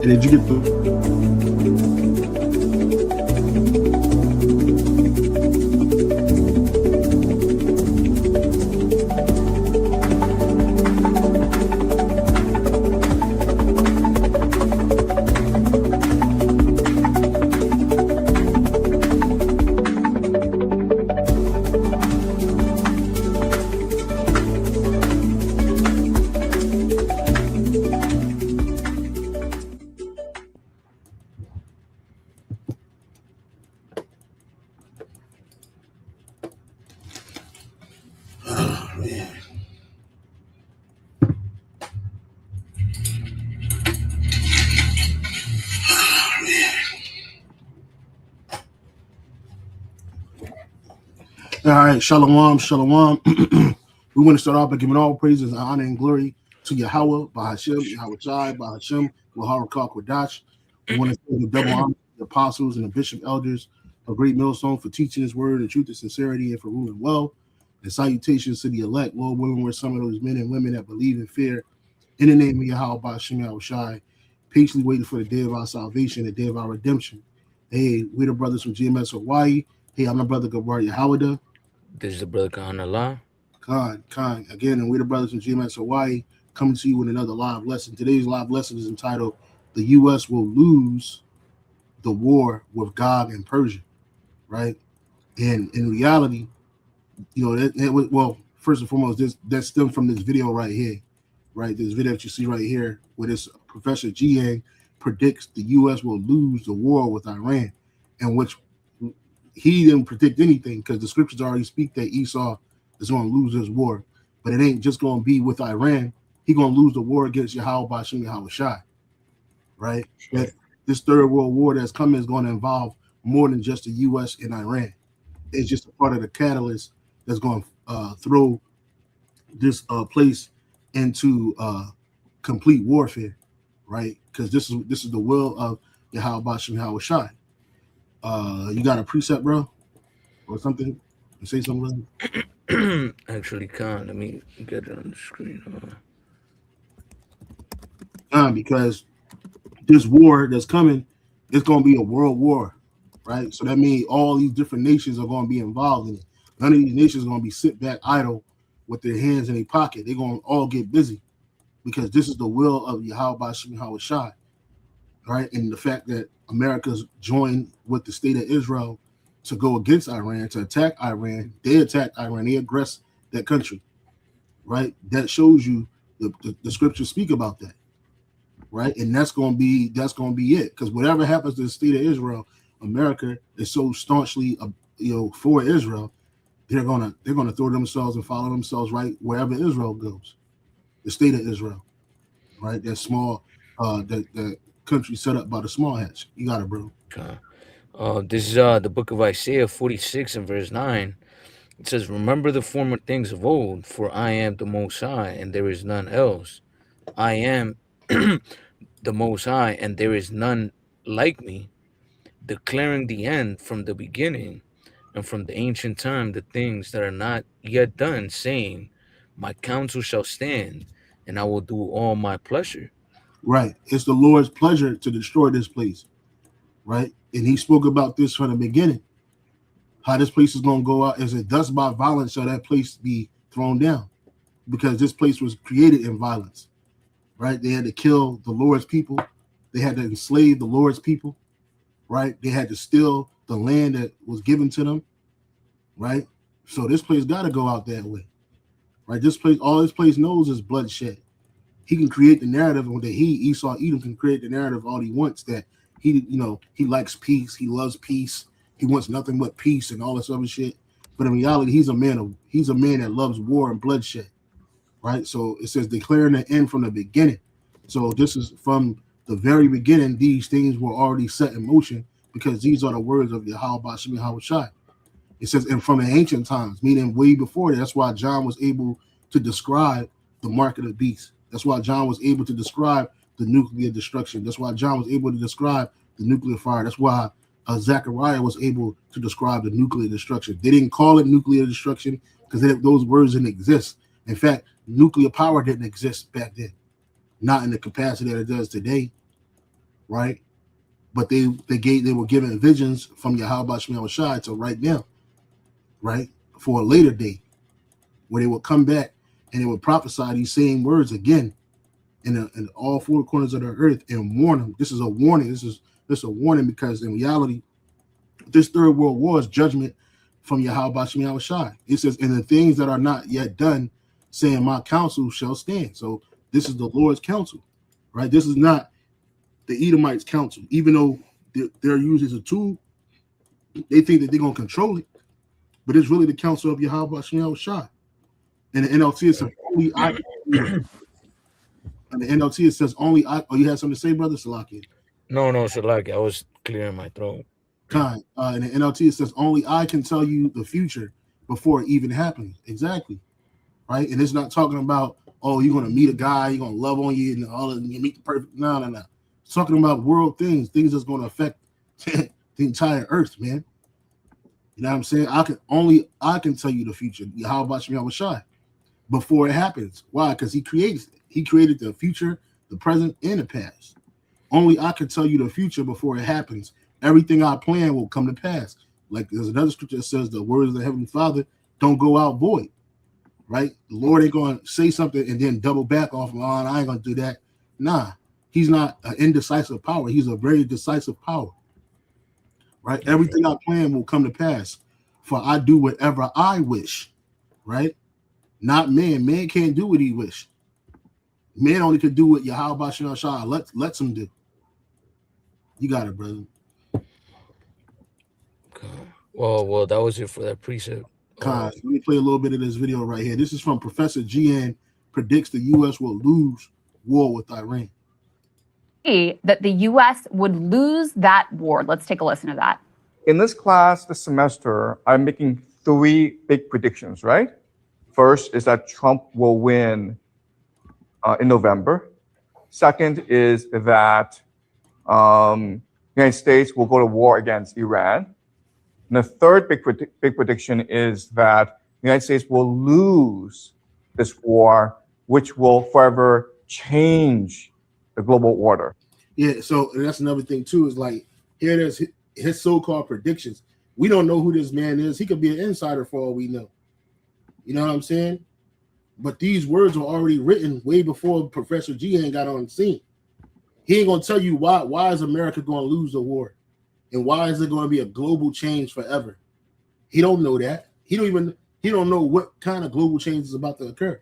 And did you get the? Oh, man. All right, shalom, shalom. We want to start off by giving all praises, honor, and glory to Yahweh, by Hashem, Yahweh Shai, by Hashem, Waharakah Kodash. We want to say the double honor to the apostles and the bishop elders of Great Millstone for teaching his word in truth and sincerity and for ruling well. And salutations to the elect, Lord willing, we're some of those men and women that believe in fear in the name of Yahweh, by Hashem, Yahweh Shai, patiently waiting for the day of our salvation, the day of our redemption. Hey, we're the brothers from GMS Hawaii. Hey, I'm my brother Gabar Yahweh. This is the brother Khan Allah. Khan. Again, and we're the brothers from GMS Hawaii coming to you with another live lesson. Today's live lesson is entitled, The U.S. Will Lose the War with Gog and Persia, right? And in reality, you know, well, first and foremost, that stems from this video right here, right? This video that you see right here, where this Professor Jiang predicts the U.S. will lose the war with Iran, and which he didn't predict anything because the scriptures already speak that Esau is going to lose this war, but it ain't just going to be with Iran. He's going to lose the war against Yahweh Bashim Yahweh Shai, right? Sure. That this third world war that's coming is going to involve more than just the U.S. and Iran. It's just a part of the catalyst that's going to throw this place into complete warfare, right? Because this is the will of Yahweh Bashim Yahweh Shai. You got a precept, bro, or something? Say something. Actually, Khan, let me get it on the screen. Because this war that's coming, it's going to be a world war, right? So that means all these different nations are going to be involved in it. None of these nations are going to be sit back idle with their hands in their pocket. They're going to all get busy because this is the will of Yahweh Bashim Yahweh Shai, right? And the fact that America's joined with the state of Israel to go against Iran, to attack Iran. They attacked Iran. They aggressed that country, right? That shows you the scriptures speak about that, right? And that's going to be it. Because whatever happens to the state of Israel, America is so staunchly, for Israel. They're gonna throw themselves and follow themselves right wherever Israel goes, the state of Israel, right? That small, that country set up by the small hats. You got it, bro. This is the book of Isaiah 46 and verse 9. It says, "Remember the former things of old, for I am the Most High, and there is none else. I am the Most High, and there is none like me, declaring the end from the beginning, and from the ancient time the things that are not yet done, saying, My counsel shall stand, and I will do all my pleasure." Right. It's the Lord's pleasure to destroy this place, right? And he spoke about this from the beginning. How this place is going to go out as a dust by violence, so that place be thrown down, because this place was created in violence, right? They had to kill the Lord's people. They had to enslave the Lord's people, right? They had to steal the land that was given to them, right? So this place got to go out that way, right? This place, all this place knows is bloodshed. He can create the narrative that Esau Edom can create the narrative all he wants, that he likes peace, he loves peace, he wants nothing but peace and all this other shit. But in reality, he's a man that loves war and bloodshed, right? So it says declaring the end from the beginning. So this is from the very beginning. These things were already set in motion because these are the words of Yahweh Bashim Yahweh Shai. It says, and from the ancient times, meaning way before that. That's why John was able to describe the mark of the beast. That's why John was able to describe the nuclear destruction. That's why John was able to describe the nuclear fire. That's why Zechariah was able to describe the nuclear destruction. They didn't call it nuclear destruction because those words didn't exist. In fact, nuclear power didn't exist back then, not in the capacity that it does today, right? But they were given visions from Yahweh Shemel Shai to write down, right, for a later day, where they would come back and they would prophesy these same words again in all four corners of the earth and warn them. This is a warning. This is a warning, because in reality, this third world war is judgment from Yahweh Shemel Shai. It says, "And the things that are not yet done, saying my counsel shall stand." So this is the Lord's counsel, right? This is not the Edomites' counsel. Even though they're used as a tool, they think that they're going to control it, but it's really the counsel of Yahweh Shemel Shai. And the NLT, it says only I. And the NLT, it says only I. Oh, you had something to say, brother Salaki? No, no, so like I was clearing my throat. Kind. In the NLT, it says only I can tell you the future before it even happens. Exactly. Right. And it's not talking about, oh, you're going to meet a guy, you're going to love on you, and all of you meet the perfect. No, no, no. It's talking about world things that's going to affect the entire earth, man. You know what I'm saying? I can tell you the future. How about Yahweh Shai before it happens? Why? Because he created it. He created the future, the present, and the past. Only I can tell you the future before it happens. Everything I plan will come to pass. Like there's another scripture that says the words of the Heavenly Father don't go out void. Right? The Lord ain't going to say something and then double back off. Oh, I ain't going to do that. Nah, he's not an indecisive power. He's a very decisive power. Right? Everything I plan will come to pass. For I do whatever I wish. Right? Not man. Man can't do what he wish. Man only could do what Yahweh Shemel Shai lets him do. You got it, brother. Well, that was it for that precept. Let me play a little bit of this video right here. This is from Professor GN predicts the U.S. will lose war with Iran. That the U.S. would lose that war. Let's take a listen to that. In this class this semester, I'm making 3 big predictions, right? First is that Trump will win in November. Second is that the United States will go to war against Iran. And the third big prediction is that the United States will lose this war, which will forever change the global order. Yeah, so that's another thing too, is like here there's his so-called predictions. We don't know who this man is. He could be an insider for all we know. You know what I'm saying? But these words were already written way before Professor G ain't got on the scene. He ain't gonna tell you why is America gonna lose the war, and why is there gonna be a global change forever. He don't know that. He don't know what kind of global change is about to occur.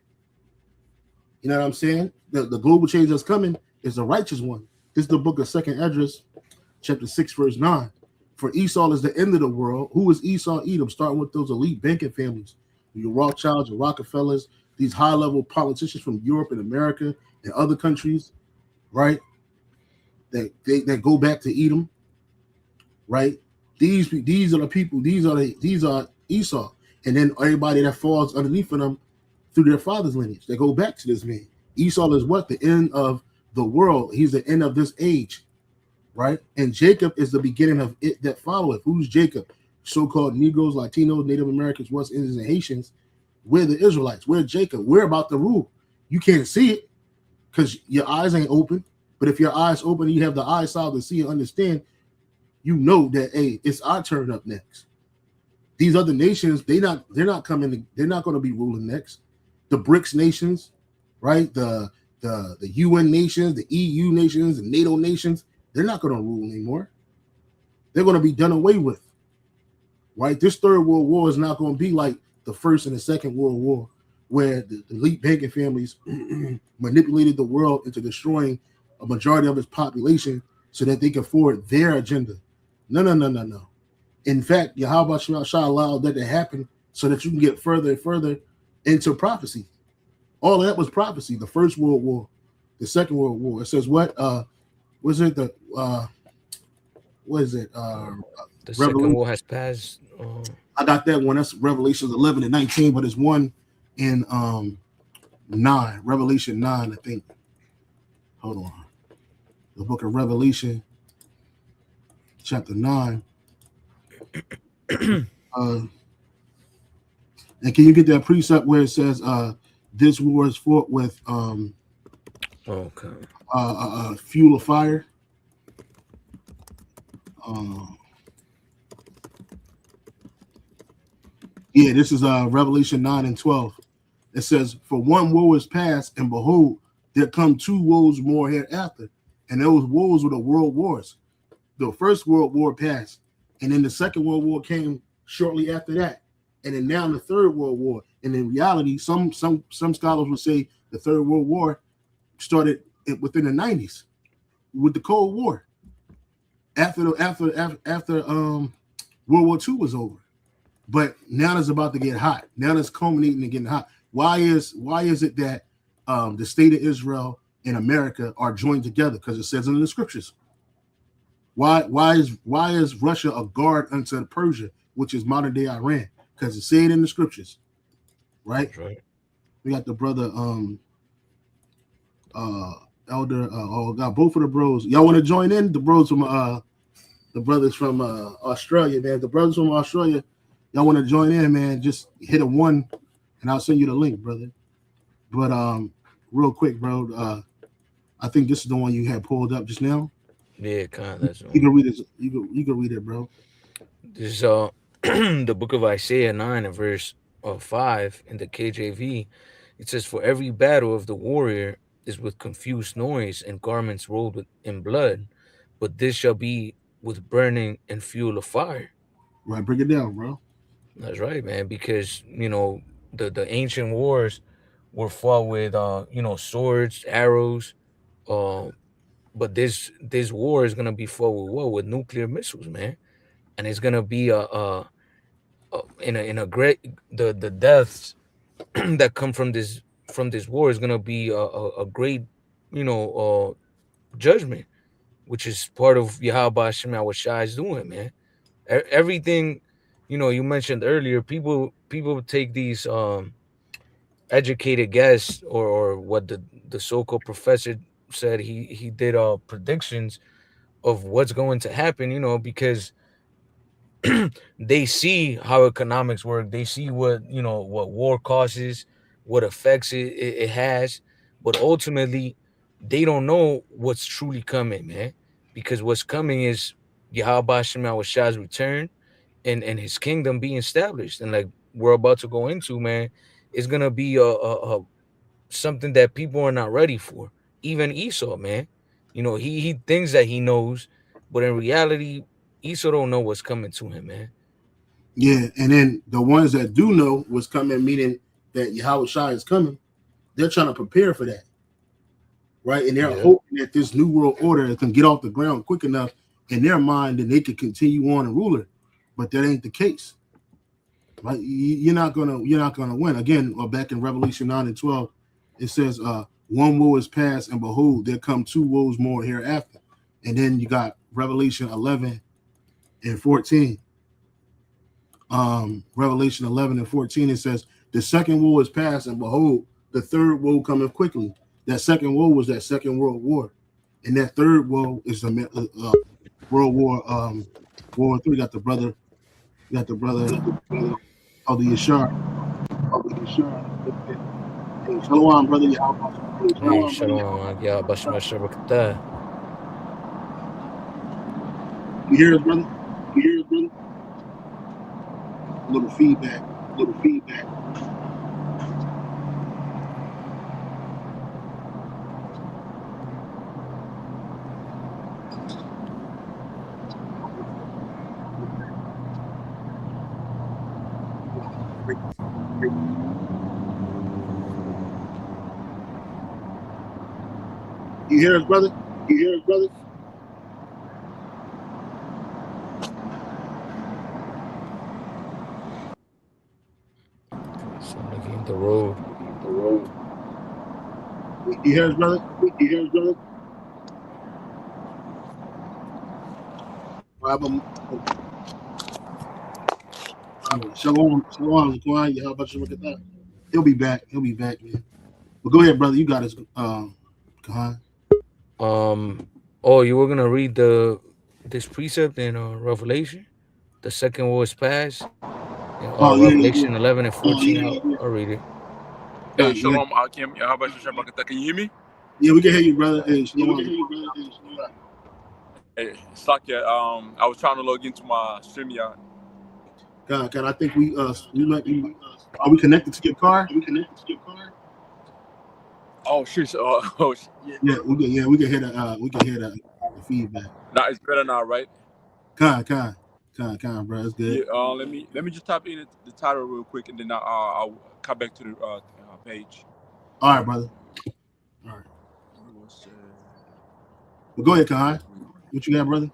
You know what I'm saying? The global change that's coming is the righteous one. This is the book of 2nd Esdras, chapter 6, verse 9. For Esau is the end of the world. Who is Esau? Edom, starting with those elite banking families, your Rothschilds, your Rockefellers, these high-level politicians from Europe and America and other countries, right? That go back to Edom, right? These are the people. These are Esau, and then everybody that falls underneath of them through their father's lineage. They go back to this man. Esau is what? The end of the world. He's the end of this age, right? And Jacob is the beginning of it that followeth. Who's Jacob? So-called Negroes, Latinos, Native Americans, West Indians, and Haitians. We're the Israelites. We're Jacob. We're about to rule. You can't see it because your eyes ain't open. But if your eyes open, you have the eyesight to see and understand. You know that it's our turn up next. These other nations, they're not coming. They're not going to be ruling next. The BRICS nations, right? The UN nations, the EU nations, the NATO nations, they're not going to rule anymore. They're going to be done away with, right? This third world war is not going to be like the first and the second world war, where the elite banking families manipulated the world into destroying a majority of its population so that they can forward their agenda. No. In fact, Yahweh Shah allowed that to happen so that you can get further and further into prophecy. All of that was prophecy. The First World War, the Second World War. It says what? Was it the what is it? The Second War has passed. I got that one. That's Revelations 11 and 19, but it's one in 9, Revelation 9, I think. Hold on. The book of Revelation, chapter 9. And can you get that precept where it says this war is fought with fuel of fire? Um, yeah, this is Revelation 9 and 12. It says, "For one woe is past, and behold, there come two woes more hereafter." And those woes were the world wars. The first world war passed, and then the second world war came shortly after that, and then now the third world war. And in reality, some scholars would say the third world war started within the 90s with the Cold War. After World War II was over. But now it's about to get hot. Now it's culminating and getting hot. Why is it that the state of Israel and America are joined together? Because it says in the scriptures. Why is Russia a guard unto Persia, which is modern day Iran? Because it said in the scriptures, right? That's right. We got the brother elder got both of the bros. Y'all want to join in? The brothers from Australia, man. The brothers from Australia, y'all want to join in, man? Just hit a 1 and I'll send you the link, brother. But real quick, bro, I think this is the one you had pulled up just now. Yeah, kind of. That's You can read it. You can read it, bro. This is the book of Isaiah 9 and verse 5 in the KJV. It says, "For every battle of the warrior is with confused noise and garments rolled in blood, but this shall be with burning and fuel of fire." Right, break it down, bro. That's right, man. Because the ancient wars were fought with swords, arrows, uh, but this war is gonna be fought with what? With nuclear missiles, man. And it's gonna be in a great the deaths that come from this war is gonna be a great judgment, which is part of Yahweh Hashem Shai's doing, man. Everything, you mentioned earlier, people take these educated guess or what the so-called professor said. He did predictions of what's going to happen, because they see how economics work. They see what war causes, what effects it has, but ultimately they don't know what's truly coming, man. Because what's coming is Yahweh Shema Shah's return and his kingdom being established. And like we're about to go into, man, it's gonna be a something that people are not ready for. Even Esau, man. He thinks that he knows, but in reality, Esau don't know what's coming to him, man. Yeah, and then the ones that do know what's coming, meaning that Yahweh Shai is coming, they're trying to prepare for that, right? And they're hoping that this new world order can get off the ground quick enough in their mind and they can continue on and rule it. But that ain't the case, right? You're not gonna win. Again, back in Revelation 9 and 12, it says, "One woe is past, and behold, there come two woes more hereafter." And then you got Revelation 11 and 14. Revelation 11 and 14, it says, "The second woe is past, and behold, the third woe cometh quickly." That second woe was that second world war, and that third woe is the World War World War III. Got the brother of the Yashar. Hey, shalom, brother. Hey, shalom, yeah, Bashma Shabakata. You hear us, brother? A little feedback. You hear us, brother? Sound like he hit the road. You hear us, brother? Shalom, Kwan. How about you look at that? He'll be back, man. But go ahead, brother. You got us, Khan. Oh, you were gonna read this precept in Revelation? The second war is past. Revelation 11 and 14. I'll read it. Hey, shalom, Akim. Can you hear me? Yeah, we can hear you, brother. Hey, shalom. It's like I was trying to log into my StreamYard. God, I think we might be. Are we connected to your car? Oh shit! Oh shit. Yeah, we can hear the feedback. Now it's better now, right? Con, bro, it's good. Yeah. Let me just type in the title real quick, and then I'll come back to the page. All right, brother. All right. Well, go ahead, Con. What you got, brother?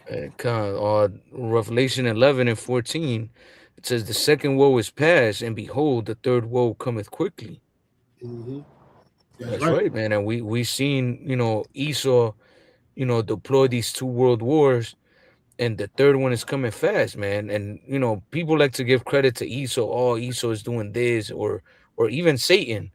Revelation 11 and 14, it says, the second woe is past, and behold, the third woe cometh quickly. Mm-hmm. That's right, man. And we seen, Esau, deploy these 2 world wars, and the third one is coming fast, man. And people like to give credit to Esau. Oh, Esau is doing this, or even Satan.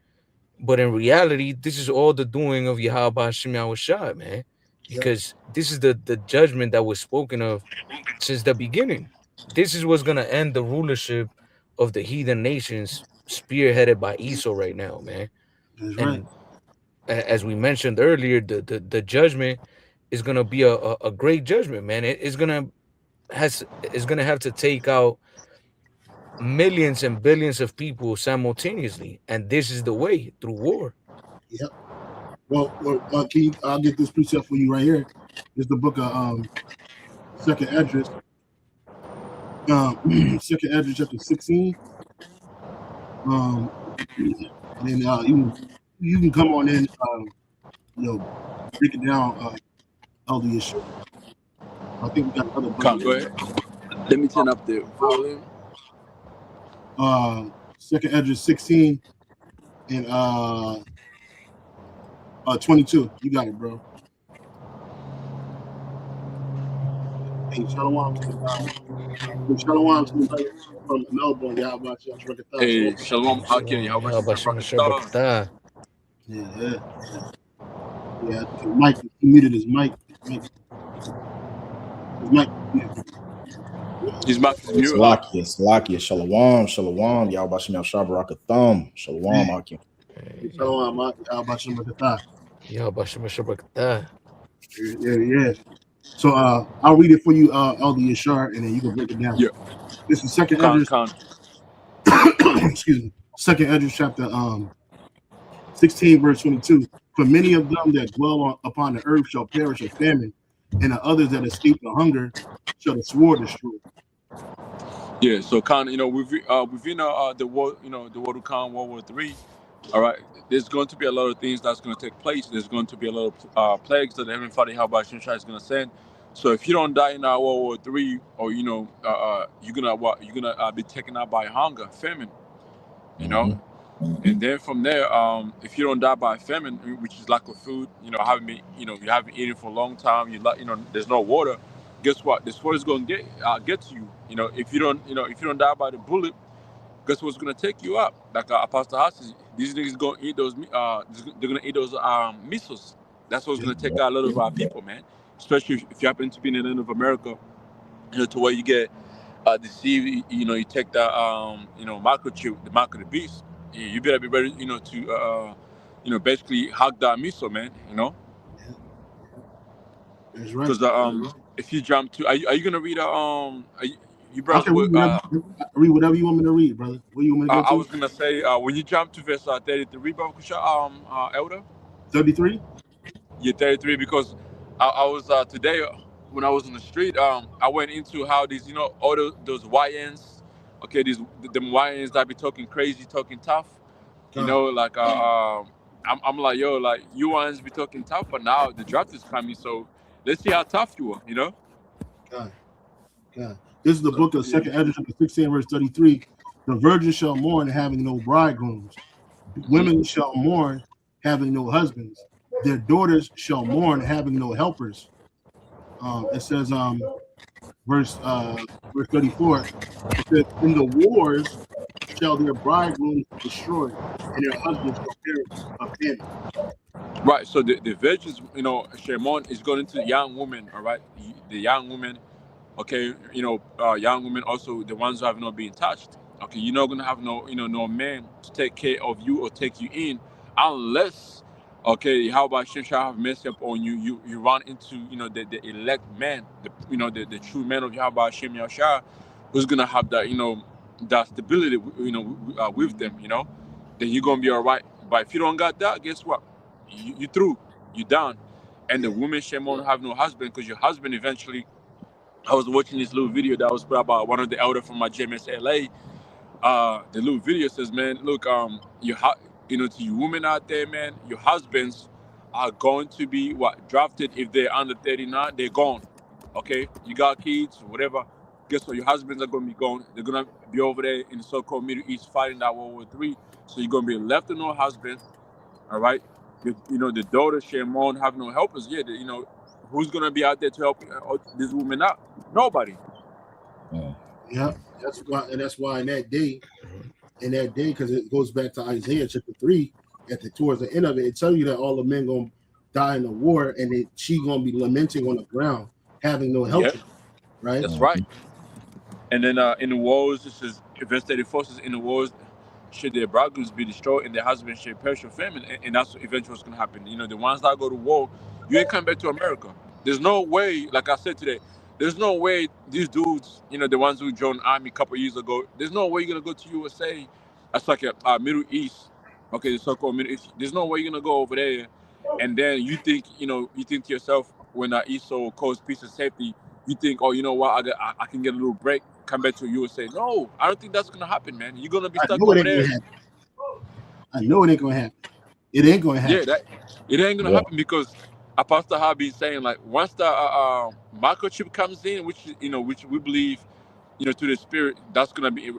But in reality, this is all the doing of Yahweh Hashem Yahushua, man. Because this is the judgment that was spoken of since the beginning. This is what's gonna end the rulership of the heathen nations, spearheaded by Esau right now, man. That's and right. As we mentioned earlier, the judgment is gonna be a great judgment, man. It's gonna have to take out millions and billions of people simultaneously, and this is the way, through war. Yep. Well, I'll get this precept for you right here. It's the book of Second Esdras. Second Esdras chapter 16. And then you can come on in, break it down, Elder Yeshua. I think we got other. Go ahead. Let me turn up the volume. Second Esdras 16 and 22. You got it, bro. Hey, Shalom to the from Melbourne. Hey, Shalom. Yeah. Mike, he muted his mic. His mic is muted. Salakia. Shalom. Yahweh Bashem Yahshua Barakatham. Shalom, Akim. Shalom, Yahweh Bashem Barakathah. Yahweh Bashem Barakathah. Yeah. So I'll read it for you, Elder Yashar, and then you can break it down. Yeah. This is Second Esdras. Excuse me. Second Esdras chapter 16, verse 22. For many of them that dwell upon the earth shall perish of famine, and the others that escape the hunger shall the sword destroy. Yeah. So within the war, the war to come, World War III. All right. There's going to be a lot of things that's going to take place. There's going to be a lot of plagues that the Heavenly Father Yahweh is going to send. So if you don't die in World War III, or you're gonna be taken out by hunger, famine, And then from there, if you don't die by famine, which is lack of food, you haven't eaten for a long time, there's no water. Guess what? This water is going to get to you. If you don't die by the bullet, guess what's going to take you up? Like Apostle Haas says, these niggas going to eat those. They're going to eat those missiles. That's what's going to take out a lot of our people, man. Especially if you happen to be in the land of America, to where you get deceived. You take the microchip, the mark of the beast. You better be ready, to basically hug that missile, man. That's right. Because if you jump to, are you gonna read you I can read whatever you want me to read, brother. What you want me to go to? I was gonna say when you jump to verse 33, Brother Kusha, Elder. 33. Yeah, 33, because I was today when I was on the street, I went into how these, all those YNs, okay, them YNs that be talking crazy, talking tough, I'm like, yo, like you YNs be talking tough, but now the draft is coming, so let's see how tough you are, God. This is the book of Second Esdras, 16, verse 33. The virgins shall mourn, having no bridegrooms. Women shall mourn, having no husbands. Their daughters shall mourn, having no helpers. It says, verse 34. It says, in the wars shall their bridegrooms be destroyed, and their husbands shall perish of famine. Right. So the virgins, Shemon is going into young women. All right, the young women. Okay, young women also the ones who have not been touched. Okay, you're not gonna have no man to take care of you or take you in unless Okay, how about Shem shall have mercy upon you? You run into the elect man, the true man of Yahweh Shem Yahshua, who's gonna have that that stability with them. Then you're gonna be all right. But if you don't got that, guess what? You through, you down. And the woman Shem won't have no husband because your husband eventually. I was watching this little video that was put about one of the elder from my GMS LA. The little video says, man, look, to you women out there, man, your husbands are going to be drafted if they're under 39, they're gone. Okay, you got kids, whatever. Guess what? Your husbands are going to be gone. They're going to be over there in the so-called Middle East fighting that World War III. So you're going to be left with no husband. All right, the daughter Shimon have no helpers. Yeah, who's going to be out there to help this woman out? Nobody. Yeah, that's why in that day, because it goes back to Isaiah chapter 3, towards the end of it, it tells you that all the men gonna die in the war, and she gonna be lamenting on the ground, having no help. Yeah. Right. That's right. And then in the wars, this is devastated forces in the wars. Should their bridegrooms be destroyed and their husbands should perish with famine, and that's eventually what's gonna happen. The ones that go to war, you ain't coming back to America. There's no way, like I said today, there's no way these dudes, the ones who joined the army a couple of years ago, there's no way you're gonna go to USA. That's like a Middle East, okay, the so-called Middle East. There's no way you're gonna go over there, and then you think to yourself when Esau calls peace and safety, you think, oh, you know what, I can get a little break, come back to USA. No, I don't think that's gonna happen, man. You're gonna be stuck over there. I know it ain't gonna happen. It ain't gonna happen. Yeah, it ain't gonna happen because Apostle Harvey saying like once the microchip comes in, which we believe, to the spirit, that's gonna be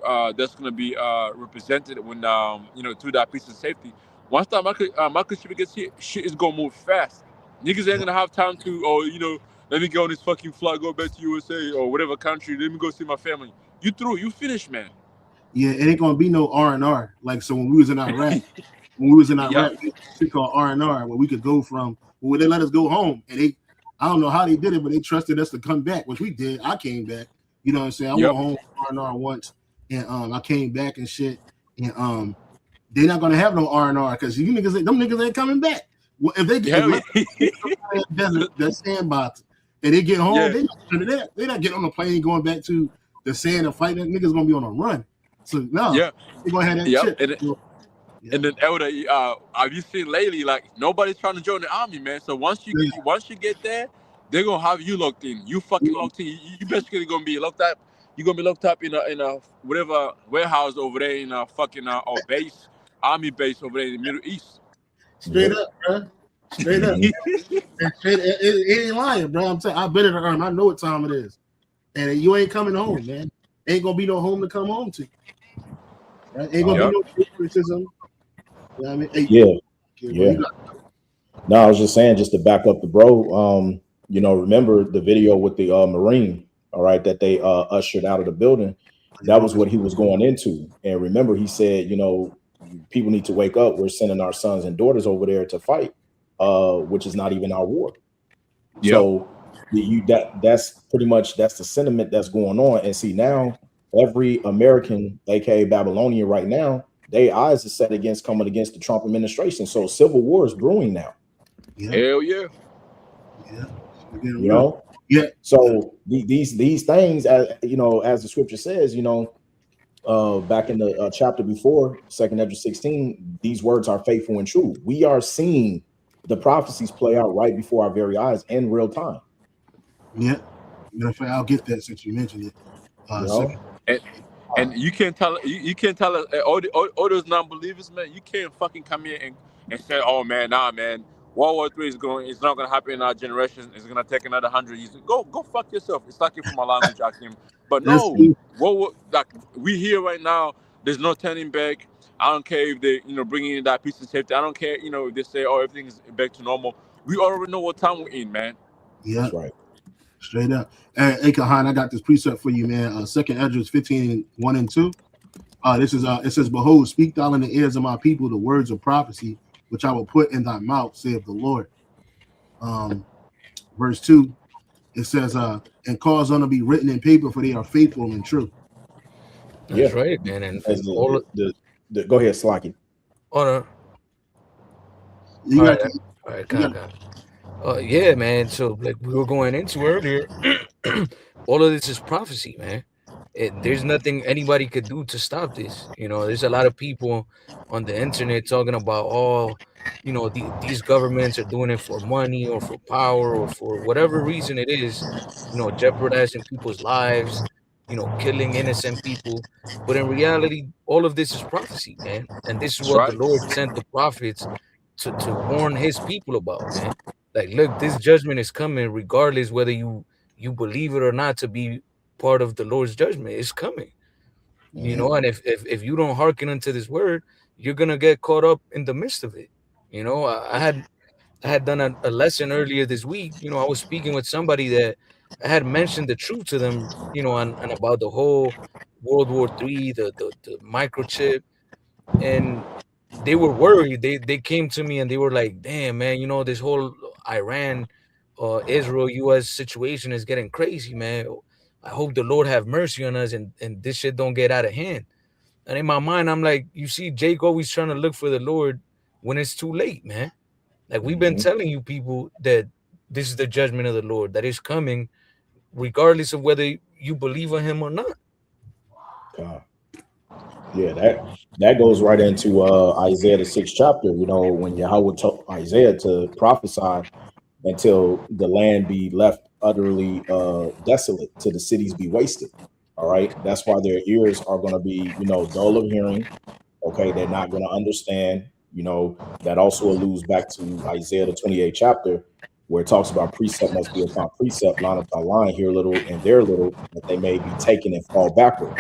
represented when through that peace and safety. Once that microchip gets here, shit is gonna move fast. Niggas ain't gonna have time to let me go on this fucking flight, go back to USA or whatever country. Let me go see my family. You through, you finished, man. Yeah, it ain't gonna be no R&R. Like, so when we was in Iraq, we was called R&R, where we could go from, they let us go home, and I don't know how they did it, but they trusted us to come back, which we did. I came back. You know what I'm saying? I went home R&R once, and I came back and shit, and they're not gonna have no R&R because them niggas ain't coming back. Well, if they get that sandbox and they get home, they not getting on the plane going back to the sand and fighting. That niggas gonna be on a run. So they're gonna have that shit. And then Elder, have you seen lately? Like nobody's trying to join the army, man. So once you get there, they're gonna have you locked in. You fucking locked in. You basically gonna be locked up. You're gonna be locked up in a whatever warehouse over there in a fucking base, army base over there in the Middle East. Straight up, bro. Straight up. It ain't lying, bro. I'm saying I've been in the army. I know what time it is, and you ain't coming home, man. Ain't gonna be no home to come home to. Right? Ain't gonna be no criticism. You know what I mean? Yeah. No, I was just saying, just to back up the bro. Remember the video with the Marine, all right, that they ushered out of the building. That was what he was going into. And remember, he said, people need to wake up. We're sending our sons and daughters over there to fight, which is not even our war. Yep. So that's pretty much the sentiment that's going on. And see, now every American, aka Babylonian, right now, their eyes are set coming against the Trump administration. So civil war is brewing now. Yeah. Hell yeah. Yeah. So these things, as the scripture says, back in the chapter before, 2nd Ezra 16, these words are faithful and true. We are seeing the prophecies play out right before our very eyes in real time. Yeah. I'll get that since you mentioned it. And you can't tell us all those non-believers, man. You can't fucking come here and say, oh man, nah, man, World War III it's not gonna happen in our generation. It's gonna take another 100 years. Go fuck yourself. It's like from my language, Akim. But no, we here right now. There's no turning back. I don't care if they bringing in that peace and safety. I don't care if they say everything is back to normal. We already know what time we're in, man. Yeah, that's right. Straight up. Hey, Kahan, I got this precept for you, man. 2nd Ezra 15, 1 and 2. This is it says, behold, speak thou in the ears of my people the words of prophecy, which I will put in thy mouth, saith the Lord. Verse 2, it says, and cause them to be written in paper, for they are faithful and true. That's right, man. And go ahead, Slocky. You All got right, to, all right, you got Kaka. Yeah, man. So like we were going into earlier, all of this is prophecy, man. There's nothing anybody could do to stop this. You know, there's a lot of people on the internet talking about, oh, you know, these governments are doing it for money or for power or for whatever reason it is, you know, jeopardizing people's lives, you know, killing innocent people. But in reality, all of this is prophecy, man. And this is That's what the right. Lord sent the prophets to warn his people about, man. Like, look, this judgment is coming regardless whether you believe it or not to be part of the Lord's judgment. It's coming, you Mhm. know. And if you don't hearken unto this word, you're gonna get caught up in the midst of it. You know, I had done a lesson earlier this week. You know, I was speaking with somebody that I had mentioned the truth to them, you know, and about the whole World War III, the microchip, and they were worried. They came to me and they were like, "Damn, man, you know, this whole Iran, Israel, U.S. situation is getting crazy, man. I hope the Lord have mercy on us and this shit don't get out of hand." And in my mind, I'm like, you see, Jake always trying to look for the Lord when it's too late, man. Like we've been Mhm. telling you people that this is the judgment of the Lord that is coming, regardless of whether you believe in Him or not. God. Yeah, that goes right into Isaiah the 6th chapter. You know, when Yahweh told Isaiah to prophesy until the land be left utterly desolate, till the cities be wasted. All right, that's why their ears are going to be, you know, dull of hearing. Okay, they're not going to understand. You know, that also alludes back to Isaiah the 28th chapter, where it talks about precept must be upon precept, line upon line, here a little and there a little, that they may be taken and fall backward.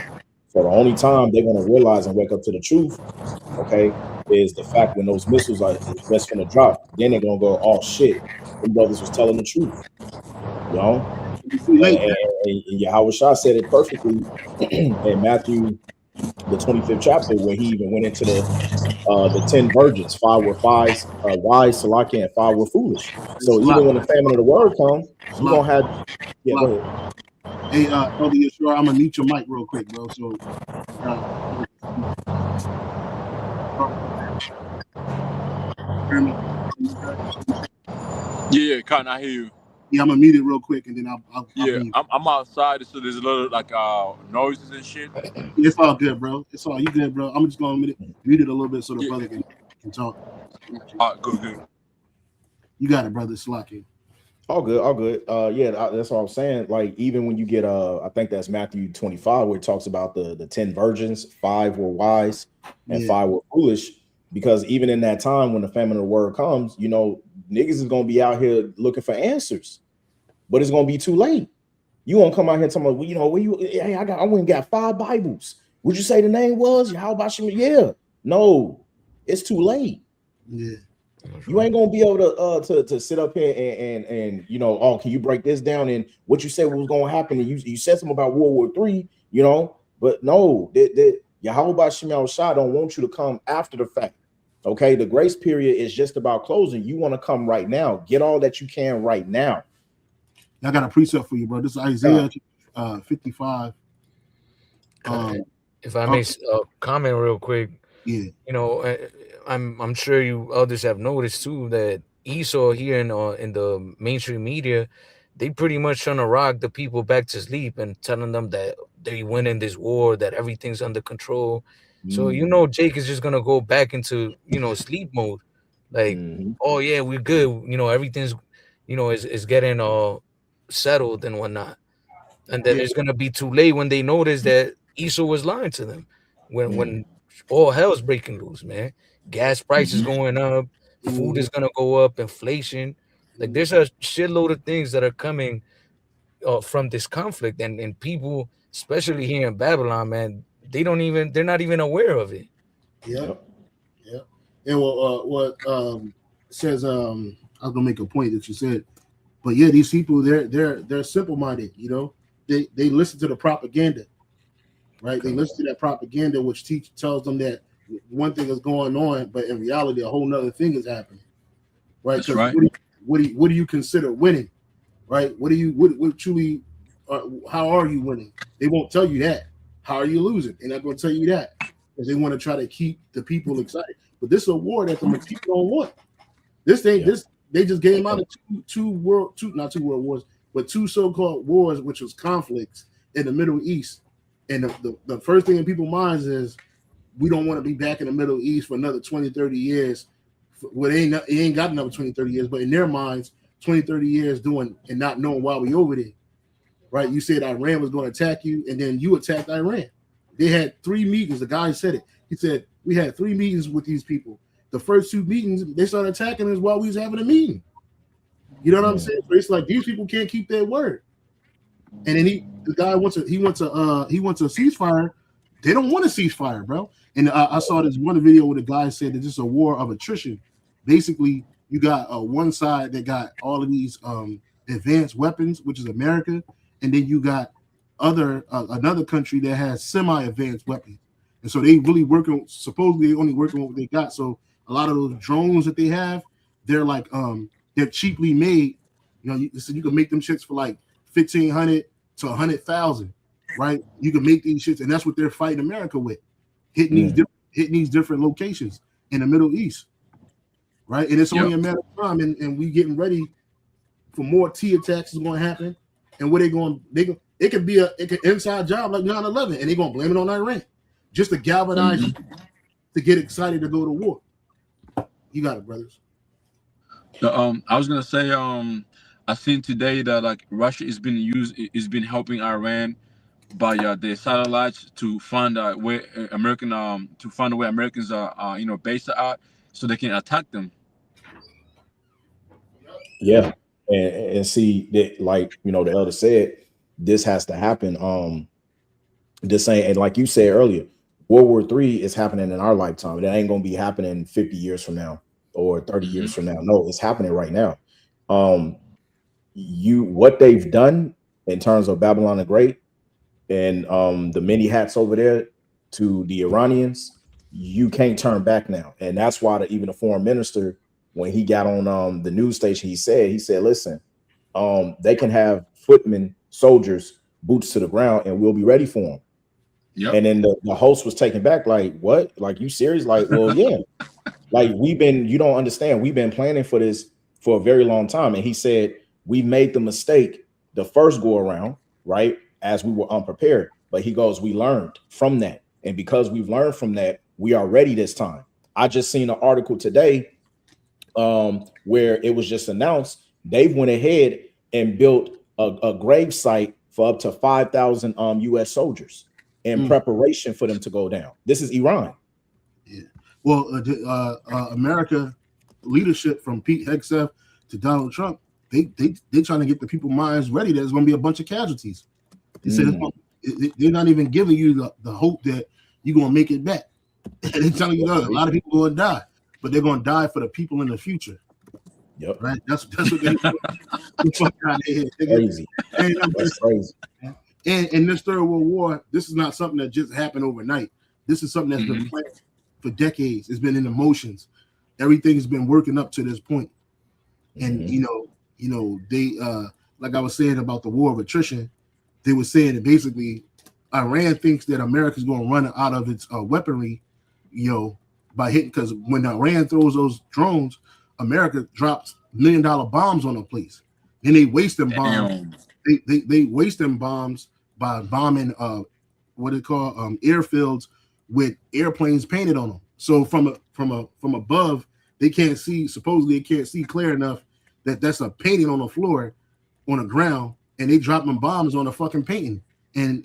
So the only time they're going to realize and wake up to the truth, okay, is the fact when those missiles are just going to drop. Then they're going to go, oh shit, them brothers was telling the truth, you know. it's too And, late. and Yahweh Shah said it perfectly in Matthew the 25th chapter, where he even went into the 10 virgins. 5 were wise, Salaki, and 5 were foolish. So Slack, even when the famine of the word comes, you're slack, gonna have, yeah, slack. go ahead. Hey, Elder Yeshua, I'm gonna mute your mic real quick, bro. So, uh, hear me? Yeah, Cotton, I hear you. Yeah, I'm gonna mute it real quick, and then I'll Yeah, bring you. I'm outside, so there's a little like noises and shit. It's all good, bro. It's all you good, bro. I'm just gonna mute it a little bit so the Yeah. brother can talk. All right, good. You got it, brother. Slacky. All good, all good. Yeah, that's what I'm saying. Like, even when you get I think that's Matthew 25, where it talks about the 10 virgins, 5 were wise and Yeah, 5 were foolish. Because even in that time when the famine of the word comes, you know, niggas is gonna be out here looking for answers, but it's gonna be too late. You won't come out here talking about, well, you know, where you, hey, I went and got 5 Bibles. Would you say the name was? How about you? Yeah, no, it's too late. yeah, You ain't gonna be able to sit up here and you know, oh, can you break this down? And what you said was gonna happen, and you said something about World War III, you know, but no, Yahweh Shemal Shah don't want you to come after the fact. Okay, the grace period is just about closing. You want to come right now, get all that you can right now. I got a precept for you, bro. This is Isaiah 55. If I may comment real quick, Yeah, you know, I'm sure you others have noticed too that Esau here in the mainstream media, they pretty much trying to rock the people back to sleep and telling them that they win in this war, that everything's under control. So you know, Jake is just gonna go back into, you know, sleep mode, like, Mhm. oh yeah, we're good, you know, everything's, you know, is getting settled and whatnot. And then yeah, it's gonna be too late when they notice that Esau was lying to them. When all hell's breaking loose, man. Gas prices going up, food mhm, is gonna go up, inflation. Like there's a shitload of things that are coming from this conflict, and people, especially here in Babylon, man, they're not even aware of it. yeah, Yep. yeah. And what says I was gonna make a point that you said, but yeah, these people they're simple minded. You know, they listen to the propaganda, right? They listen to that propaganda, which tells them that one thing is going on, but in reality, a whole nother thing is happening, right? That's Because right. what do you consider winning, right? What truly, how are you winning? They won't tell you that. How are you losing? They're not going to tell you that because they want to try to keep the people excited. But this is a war that the people don't want. This thing, Yeah. this they just came out of two world wars, but two so-called wars, which was conflicts in the Middle East. And the first thing in people's minds is we don't want to be back in the Middle East for another 20, 30 years. Well, it ain't got another 20, 30 years, but in their minds, 20, 30 years doing and not knowing why we over there. Right? You said Iran was going to attack you, and then you attacked Iran. They had 3 meetings. The guy said it. He said, we had 3 meetings with these people. The first 2 meetings, they started attacking us while we was having a meeting. You know what I'm saying? So it's like these people can't keep their word. And then the guy wants a ceasefire. They don't want a ceasefire, bro. And I saw this one video where the guy said that this is a war of attrition. Basically, you got one side that got all of these advanced weapons, which is America, and then you got another country that has semi-advanced weapons. And so they really supposedly only working on what they got. So a lot of those drones that they have, they're like they're cheaply made. You know, so you can make them shits for like $1,500 to $100,000, right? You can make these shits, and that's what they're fighting America with, hitting these different locations in the Middle East, right? And it's only a matter of time, and we getting ready for more T attacks is going to happen. And what it could be an inside job like 9/11, and they're going to blame it on Iran just to galvanize to get excited to go to war. You got it, brothers. I was gonna say, I seen today that like Russia has been helping Iran by their satellites to find where Americans are based at, so they can attack them. Yeah, and see that, like the elder said, this has to happen. This ain't, and like you said earlier, World War III is happening in our lifetime. It ain't gonna be happening 50 years from now or 30 years from now. No, it's happening right now. What they've done in terms of Babylon the Great and the many hats over there to the Iranians, you can't turn back now. And that's why even the foreign minister, when he got on the news station, he said, listen, they can have footmen, soldiers, boots to the ground, and we'll be ready for them. Yep. And then the host was taken back, like, what? Like, you serious? Like, well, yeah. Like, you don't understand. We've been planning for this for a very long time. And he said, we made the mistake the first go around, right? As we were unprepared. But he goes, we learned from that. And because we've learned from that, we are ready this time. I just seen an article today where it was just announced they went ahead and built a grave site for up to 5,000 U.S. soldiers in preparation for them to go down. This is Iran. Yeah. Well, America leadership from Pete Hegseth to Donald Trump, they trying to get the people's minds ready. There's going to be a bunch of casualties. They said they're not even giving you the hope that you're going to make it back. They're telling you that a lot of people going to die, but they're going to die for the people in the future. Yep. Right. That's what they crazy. That's crazy. And in this Third World War, this is not something that just happened overnight. This is something that's been planned for decades. It's been in emotions. Everything has been working up to this point. And they like I was saying about the war of attrition, they were saying that basically Iran thinks that America's going to run out of its weaponry, by hitting, because when Iran throws those drones, America drops $1 million bombs on a place. Then they waste them bombs. They waste them bombs by bombing airfields with airplanes painted on them. So from above, they can't see. Supposedly, they can't see clear enough that that's a painting on the floor, on the ground, and they dropping bombs on the fucking painting and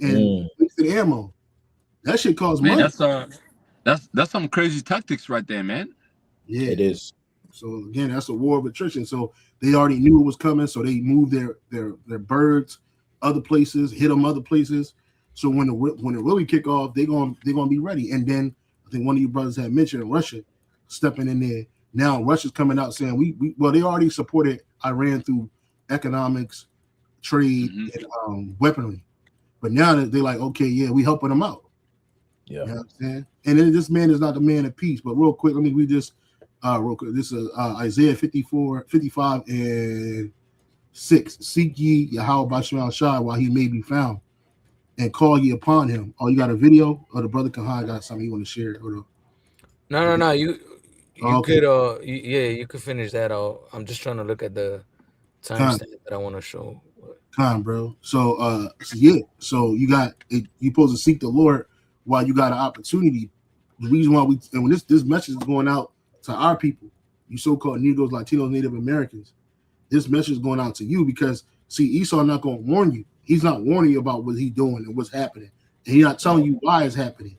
wasted ammo. That shit costs money. That's some crazy tactics right there, man. Yeah, it is. So again, that's a war of attrition. So they already knew it was coming, so they moved their birds other places, hit them other places. So when it really kick off, they're gonna be ready. And then I think one of you brothers had mentioned Russia stepping in there. Now Russia's coming out saying they already supported Iran through economics, trade, and weaponry. But now they're like, okay, yeah, we helping them out. Yeah. You know what I'm saying? And then this man is not the man of peace. But real quick, let me read this. Real quick. This is Isaiah 55 and 6. Seek ye Yahweh Bashar Shai while he may be found, and call ye upon him. Oh, you got a video? Or the brother Kahan got something you want to share? No. You Okay. could yeah, you could finish that out. I'm just trying to look at the Con, timestamp that I want to show. bro. So yeah. So you got it, you supposed to seek the Lord while you got an opportunity. The reason why when this message is going out to our people, you so-called Negroes, Latinos, Native Americans, this message is going out to you because see, Esau not going to warn you. He's not warning you about what he's doing and what's happening, and he's not telling you why it's happening.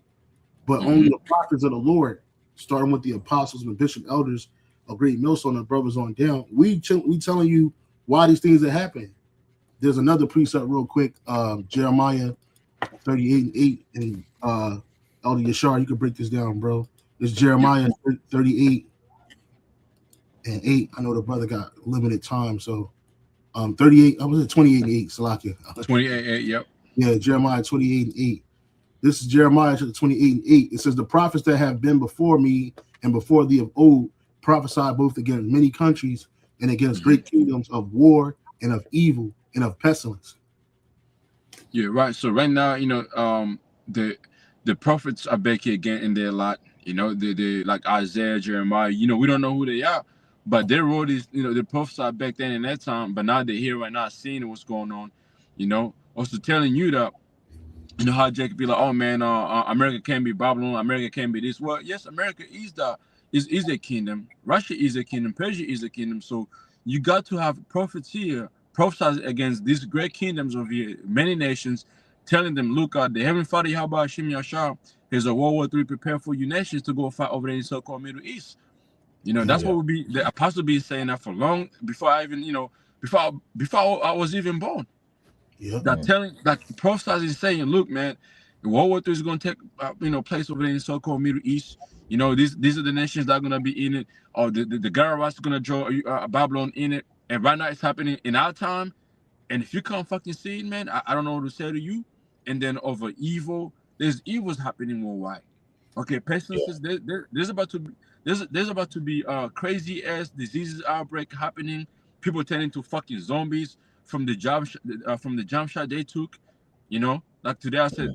But only the prophets of the Lord, starting with the apostles and bishop elders of Great Millstone and brothers on down, we telling you why these things are happening. There's another precept real quick, Jeremiah 38:8, and Elder Yashar, you can break this down, bro. It's Jeremiah 38:8. I know the brother got limited time, so 38. I was at 28:8. Salakia. 28:8. Yep. Yeah, Jeremiah 28:8. This is Jeremiah 28:8. It says, "The prophets that have been before me and before thee of old prophesied both against many countries and against great kingdoms of war and of evil and of pestilence." Yeah, right. So right now, the prophets are back here again in their lot. They like Isaiah, Jeremiah. We don't know who they are, but they wrote these. The prophesied back then in that time, but now they're here right now, seeing what's going on. Also telling you that. How Jacob be like, oh man, America can't be Babylon, America can't be this. Well, yes, America is a kingdom. Russia is a kingdom. Persia is a kingdom. So you got to have prophets here, prophesize against these great kingdoms of here, many nations, telling them, look, the Heavenly Father Yahweh Hashem Yashar is a World War III prepare for you nations to go fight over there in so-called Middle East. That's what would be the apostle be saying that for long before I even, before I was even born. Yeah. That prophesies is saying, look, man, World War III is going to take, place over there in so-called Middle East. These are the nations that are going to be in it, or the Garawas are going to draw Babylon in it. And right now it's happening in our time. And if you can't fucking see it, man, I don't know what to say to you. And then over evil, there's evils happening worldwide. Okay, pestilences. There's about to be crazy ass diseases outbreak happening. People turning to fucking zombies from the jump shot they took. Like today I said,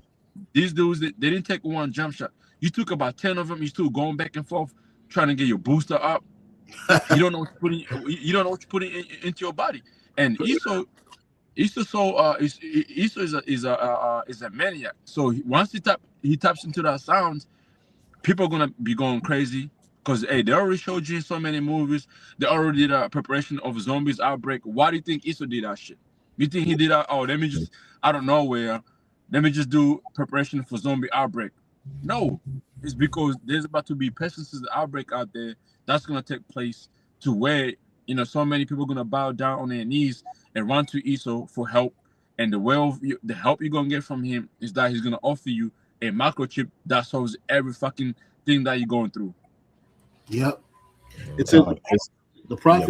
these dudes they didn't take one jump shot. You took about 10 of them. You still going back and forth trying to get your booster up. You don't know what you're putting into your body. And Esau is a maniac. So once he taps into that sound, people are gonna be going crazy because they already showed you in so many movies. They already did a preparation of zombies outbreak. Why do you think Esau did that shit? You think he did that? Oh, let me just out of nowhere, let me just do preparation for zombie outbreak. No, it's because there's about to be pestilences outbreak out there that's gonna take place to where so many people are gonna bow down on their knees and run to Esau for help. And the help you're gonna get from him is that he's gonna offer you a microchip that solves every fucking thing that you're going through. Yep. It says the prophet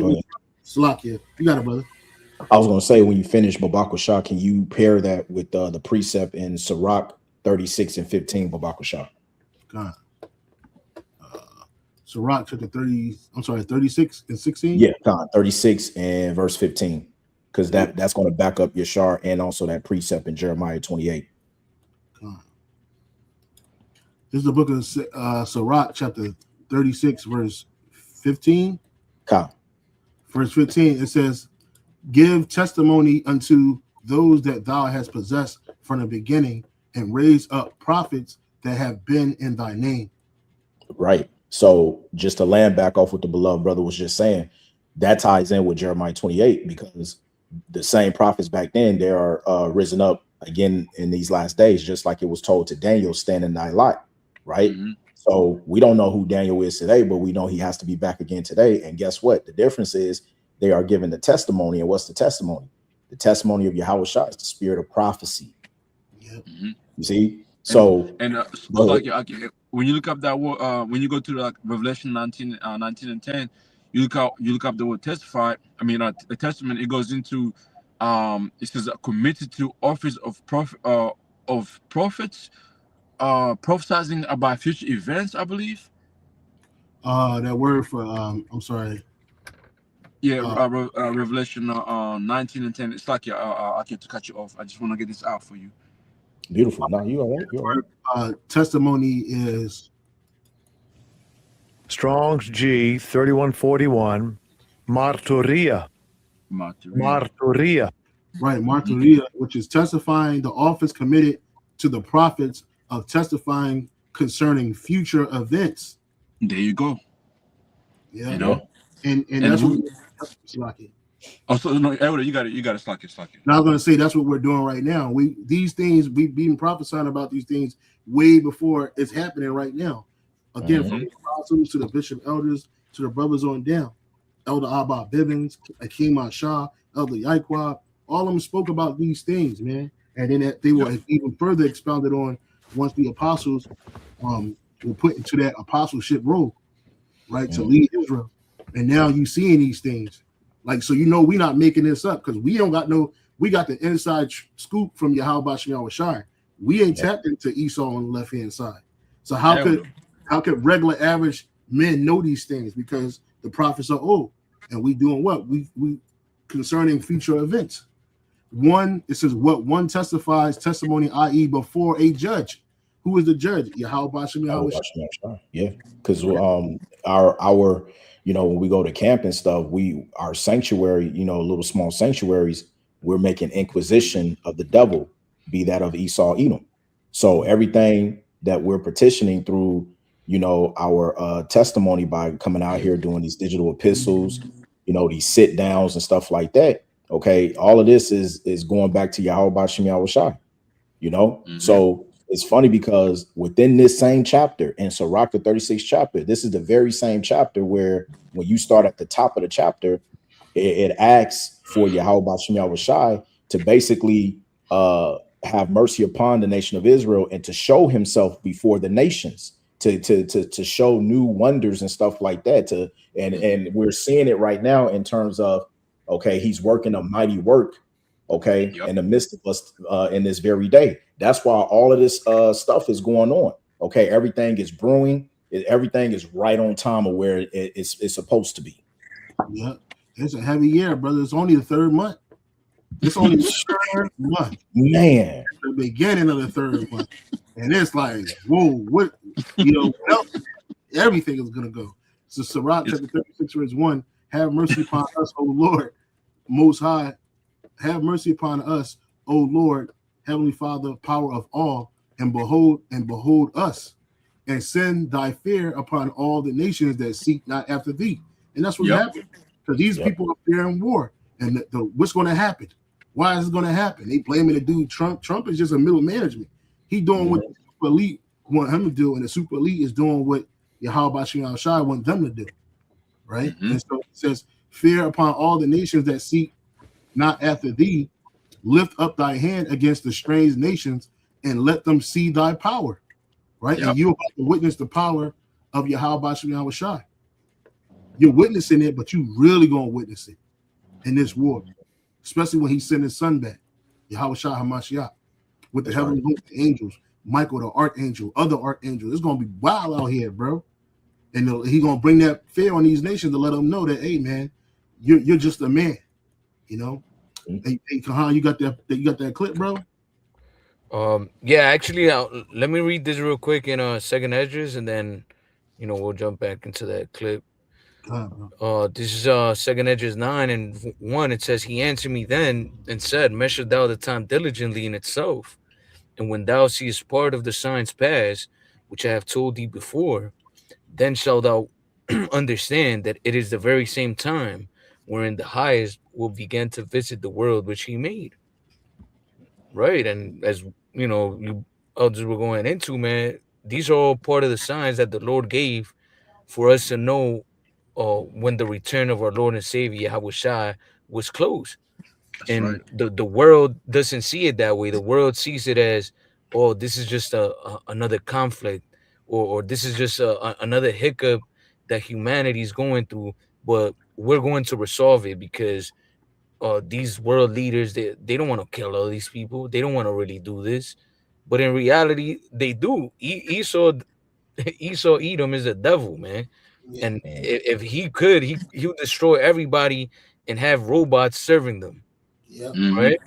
Salakia. You got it, brother. I was going to say, when you finish Babakwa Shah, can you pair that with the precept in Sirach 36 and 15, Babakwa Shah? God. Sirach chapter 36 and 16? Yeah, God, 36 and verse 15. Because that's going to back up Yashar and also that precept in Jeremiah 28. God. This is the book of Sirach chapter 36, verse 15. God. Verse 15, it says, "Give testimony unto those that thou hast possessed from the beginning, and raise up prophets that have been in thy name." Right. So just to land back off what the beloved brother was just saying, that ties in with Jeremiah 28, because the same prophets back then, they are risen up again in these last days, just like it was told to Daniel, stand in thy light. Right. So we don't know who Daniel is today, but we know he has to be back again today. And guess what? The difference is they are given the testimony. And what's the testimony? The testimony of Yahweh Shah is the spirit of prophecy. Yep. You see? So like when you look up that word, when you go to Revelation 19 and 10, you look up the word testify. I mean, the testament, it goes into it says committed to office of prophets, prophesizing about future events, I believe. That word for I'm sorry. Yeah, Revelation 19 and 10. It's like I can't cut you off. I just want to get this out for you. Beautiful. No, you all right. You all right. Testimony is Strong's G 3141, marturia. Materia. Marturia. Right, martyria, which is testifying the office committed to the prophets of testifying concerning future events. There you go. Yeah, You know. and And that's what we, it's like. also no, Elder, you got it. You got to slack it. Now I'm going to say that's what we're doing right now. These things we've been prophesying about these things way before it's happening right now. Again, from the apostles to the bishop elders to the brothers on down. Elder Abba Bivens, Akeem Shah, Elder Yaikwab, all of them spoke about these things, man. And then they were even further expounded on once the apostles were put into that apostleship role, right, to lead Israel. And now you seeing these things. Like, so we're not making this up because we don't got we got the inside scoop from Yahweh Shem Shai. We ain't tapped into Esau on the left-hand side. So how could regular average men know these things? Because the prophets are old. And we doing what? We concerning future events. One, it says what one testifies testimony, i.e., before a judge. Who is the judge? Yahweh Shem Shai. Yeah, because our when we go to camp and stuff, our sanctuary, little small sanctuaries, we're making inquisition of the devil, be that of Esau, Edom. So everything that we're petitioning through, our testimony by coming out here doing these digital epistles, these sit downs and stuff like that. Okay, all of this is going back to Yahweh Shem Shai, So it's funny because within this same chapter in Sirach, the 36th chapter, this is the very same chapter where when you start at the top of the chapter, it asks for Yahweh Shem Shai to basically have mercy upon the nation of Israel and to show himself before the nations, to show new wonders and stuff like that. And we're seeing it right now in terms of, okay, he's working a mighty work, okay, in the midst of us in this very day. That's why all of this stuff is going on. Okay, everything is brewing. Everything is right on time of where it's supposed to be. Yeah, it's a heavy year, brother. It's only the third month. It's only the third month. Man. The beginning of the third month. And it's like, whoa, what, everything is going to go. So Sirach chapter 36, verse 1, have mercy upon us, O Lord, Most High. Have mercy upon us, O Lord, Heavenly Father, power of all, and behold us, and send thy fear upon all the nations that seek not after thee. And that's what happened. Because these people are fearing war. And what's going to happen? Why is it going to happen? They blaming the dude Trump. Trump is just a middle management. He doing what the super elite want him to do, and the super elite is doing what Yahweh Shem Shai want them to do. Right? And so it says, fear upon all the nations that seek not after thee, lift up thy hand against the strange nations and let them see thy power. Right? And you're about to witness the power of Yahweh Shem Shai. You're witnessing it, but you really gonna witness it in this war, especially when he sent his son back, Yahweh Shai HaMashiach, with the heavenly host, the angels, Michael the archangel, other archangels. It's gonna be wild out here, bro. And he gonna bring that fear on these nations to let them know that, hey, man, you're just a man, Hey, Kahan, you got that clip, bro? Yeah, actually, let me read this real quick in Second Esdras, and then we'll jump back into that clip. This is Second Esdras 9:1. It says, he answered me then and said, measure thou the time diligently in itself, and when thou seest part of the signs pass, which I have told thee before, then shalt thou understand that it is the very same time wherein the highest will begin to visit the world which he made. Right. And as you others were going into, man, these are all part of the signs that the Lord gave for us to know when the return of our Lord and Savior Yahweh Shai was close. And the world doesn't see it that way. The world sees it as, oh, this is just another conflict, or this is just another hiccup that humanity is going through, but we're going to resolve it because these world leaders, they don't want to kill all these people. They don't want to really do this, but in reality, they do. Esau Edom is a devil, man. And if he could, he would destroy everybody and have robots serving them. Right.